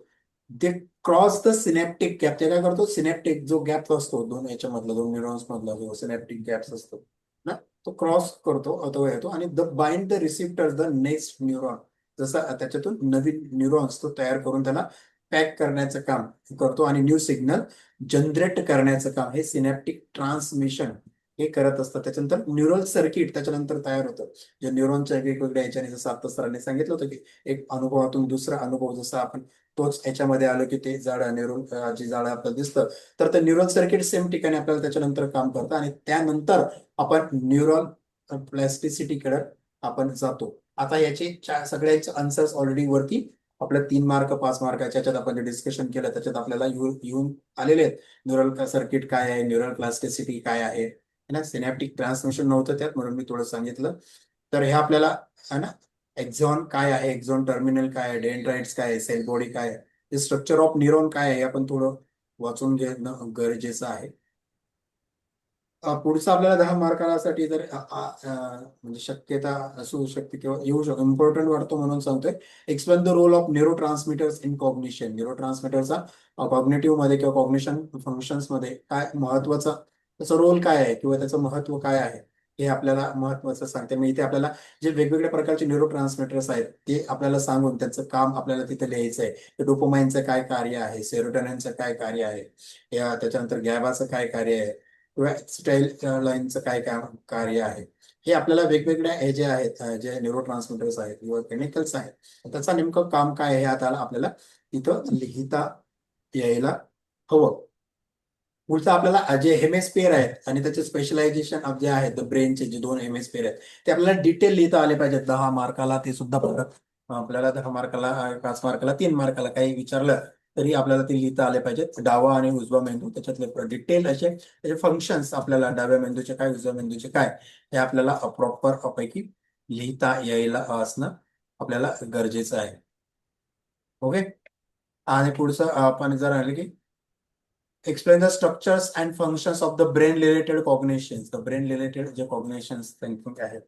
ते क्रॉस द सिनेप्टिक गॅप, ते काय करतो, सिनेप्टिक जो गॅप असतो दोन याच्यामधला, दोन न्यूरॉन्स मधला जो सिनेप्टिक गॅप्स असतो ना, तो क्रॉस करतो तो येतो आणि the bind the receptors the next neuron. जसं त्याच्यातून नवीन न्यूरॉन्स तो तयार करून त्याला पॅक करण्याचं काम करतो आणि न्यू सिग्नल जनरेट करण्याचं काम हे सिनेप्टिक ट्रान्समिशन हे करत असतं. त्याच्यानंतर न्यूरल सर्किट त्याच्यानंतर तयार होतं, जे न्यूरॉनच्या वेगवेगळ्या याच्याने, जसं आता सरांनी सांगितलं होतं की एक अनुभवातून दुसरा अनुभव, जसं आपण तोच याच्यामध्ये आलो की ते जाळं न्यूरल जे जाळं आपल्याला दिसतं, तर ते न्यूरल सर्किट सेम ठिकाणी आपल्याला त्याच्यानंतर काम करतं आणि त्यानंतर आपण न्यूरल प्लॅस्टिसिटीकडे आपण जातो. आता याचे सगळ्यांचे आन्सर्स ऑलरेडी वरती आपल्या 3 मार्क 5 मार्काच्या याच्यात आपण जे डिस्कशन केलं त्याच्यात आपल्याला येऊन आलेले आहेत. न्यूरल सर्किट काय आहे, न्यूरल प्लास्टिसिटी काय आहे ना, सिनॅप्टिक ट्रान्समिशन नव्हतं त्यात म्हणून मी थोडं सांगितलं. तर हे आपल्याला है ना, एक्झॉन काय आहे, एक्झॉन टर्मिनल काय आहे, डेंड्राइट्स काय आहे, सेल बॉडी काय आहे, हे स्ट्रक्चर ऑफ न्यूरॉन काय आहे हे आपण थोडं वाचून घेणं गरजेचं आहे. पुढचं आपल्याला 10 मार्कासाठी जर म्हणजे शक्यता असू शकते किंवा येऊ शकतो, इम्पॉर्टंट वाटतो म्हणून सांगतोय. Explain the role of neurotransmitters in cognition. न्यूरो ट्रान्समिटरचा कॉग्नेटिव्ह मध्ये किंवा कॉग्निशन फंक्शन्स मध्ये काय महत्वाचा त्याचा रोल काय आहे किंवा त्याचं महत्व काय आहे हे आपल्याला महत्वाचं सांगते. मी इथे आपल्याला जे वेगवेगळ्या प्रकारचे न्यूरो ट्रान्समिटर्स आहेत ते आपल्याला सांगून त्यांचं काम आपल्याला तिथे लिहायचं आहे. डोपामाइनचं काय कार्य आहे, सेरोटोनिनचं काय कार्य आहे, या त्याच्यानंतर गॅबाचं काय कार्य आहे किंवा स्टाईल लाईनचं काय कार्य आहे, हे आपल्याला वेगवेगळ्या हे जे आहेत, जे न्यूरो ट्रान्समिटर्स आहेत किंवा केमिकल्स आहेत, त्याचं नेमकं काम काय आहे हे आता आपल्याला तिथं लिहिता यायला हवं. पुढचं आपल्याला जे हेमेस्फिअर आहेत आणि त्याचे स्पेशलायझेशन जे आहेत ब्रेनचे जे 2 हेमेस्फिअर आहेत ते आपल्याला डिटेल लिहिता आले पाहिजेत. 10 मार्काला ते सुद्धा परत आपल्याला 10 मार्काला 5 मार्काला 3 मार्काला काही विचारलं तरी आपल्याला ते लिहिता आले पाहिजेत. डावा आणि उजवा मेंदू त्याच्यातले डिटेल असे त्याचे फंक्शन्स आपल्याला डाव्या मेंदूचे काय, उजव्या मेंदूचे काय, हे आपल्याला प्रॉपर पैकी लिहिता यायला असणं आपल्याला गरजेचं आहे. ओके. आणि पुढचं आपण जर आले की explain the structures and functions of the brain related cognitions. The brain related जे cognitions thinking आहेत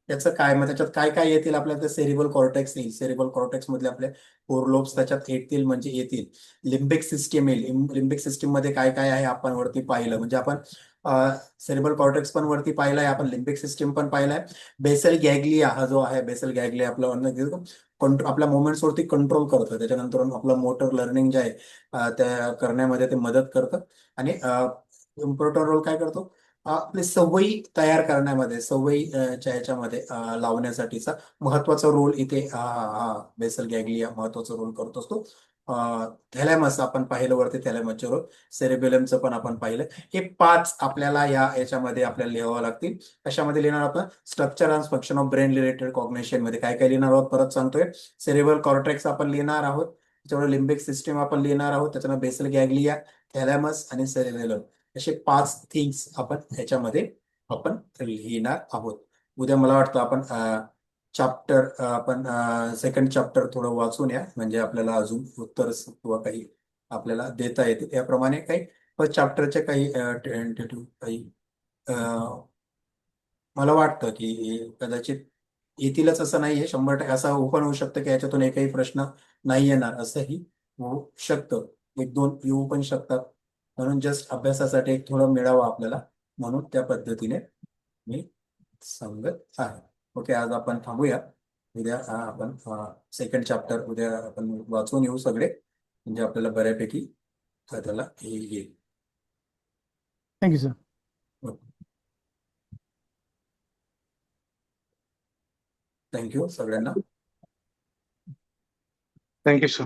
त्याचं काय, मग त्याच्यात काय काय येतील आपल्याला, सेरिबल कॉर्टेक्स येईल. सेरिबल कॉर्टेक्स मधले आपले 4 लोब्स त्याच्यात येतील म्हणजे येतील. लिम्बिक सिस्टीम येईल. लिम्बिक सिस्टीम मध्ये काय काय आहे आपण वरती पाहिलं, म्हणजे आपण सेरिबल कॉर्टेक्स पण वरती पाहिलाय, आपण लिम्बिक सिस्टीम पण पाहिलाय. बेसल गॅग्लिया हा जो आहे, बेसल गॅग्लिया आपला आपल्या मुवमेंट्स वरती कंट्रोल करतं. त्याच्यानंतर आपलं मोटर लर्निंग जे आहे त्या करण्यामध्ये ते मदत करतं आणि इम्पॉर्टंट रोल काय करतो, आपली सवयी तयार करण्यामध्ये, सवयीच्या याच्यामध्ये लावण्यासाठीचा महत्वाचा रोल इथे बेसल गॅग्लिया महत्वाचा रोल करत असतो. थॅलॅमस आपण पाहिलं वरती, थॅलॅमसचे रोल, सेरेबेलमचं पण आपण पाहिलं. हे 5 आपल्याला याच्यामध्ये आपल्याला लिहावं लागतील. कशामध्ये लिहिणार आपण, structure and function of brain related cognition मध्ये काय काय लिहिणार आहोत परत सांगतोय. सेरेबल कॉर्टेक्स आपण लिहिणार आहोत, त्याच्यावर लिम्बिक सिस्टीम आपण लिहिणार आहोत, त्याच्यानं बेसल गॅग्लिया, थॅलॅमस आणि सेरेबेलम असे 5 थिंग्स आपण ह्याच्यामध्ये आपण लिहिणार आहोत. उद्या मला वाटतं आपण चॅप्टर आपण सेकंड चॅप्टर थोडं वाचून या, म्हणजे आपल्याला अजून उत्तर किंवा काही आपल्याला देता येते. याप्रमाणे काही फर्स्ट चॅप्टरचे काही टेंटेटिव्ह काही मला वाटतं की कदाचित येतीलच असं नाहीये. 100% असं ओपन होऊ शकतं की याच्यातून एकही प्रश्न नाही येणार, असंही होऊ शकतं. 1-2 येऊ पण शकतात. म्हणून जस्ट अभ्यासासाठी एक थोडं मिळावं आपल्याला, म्हणून त्या पद्धतीने मी सांगत आहे. ओके, आज आपण थांबूया. उद्या आपण सेकंड चॅप्टर उद्या आपण वाचून येऊ सगळे, म्हणजे आपल्याला बऱ्यापैकी त्याला येईल. Thank you sir. थँक्यू सगळ्यांना. Thank you sir.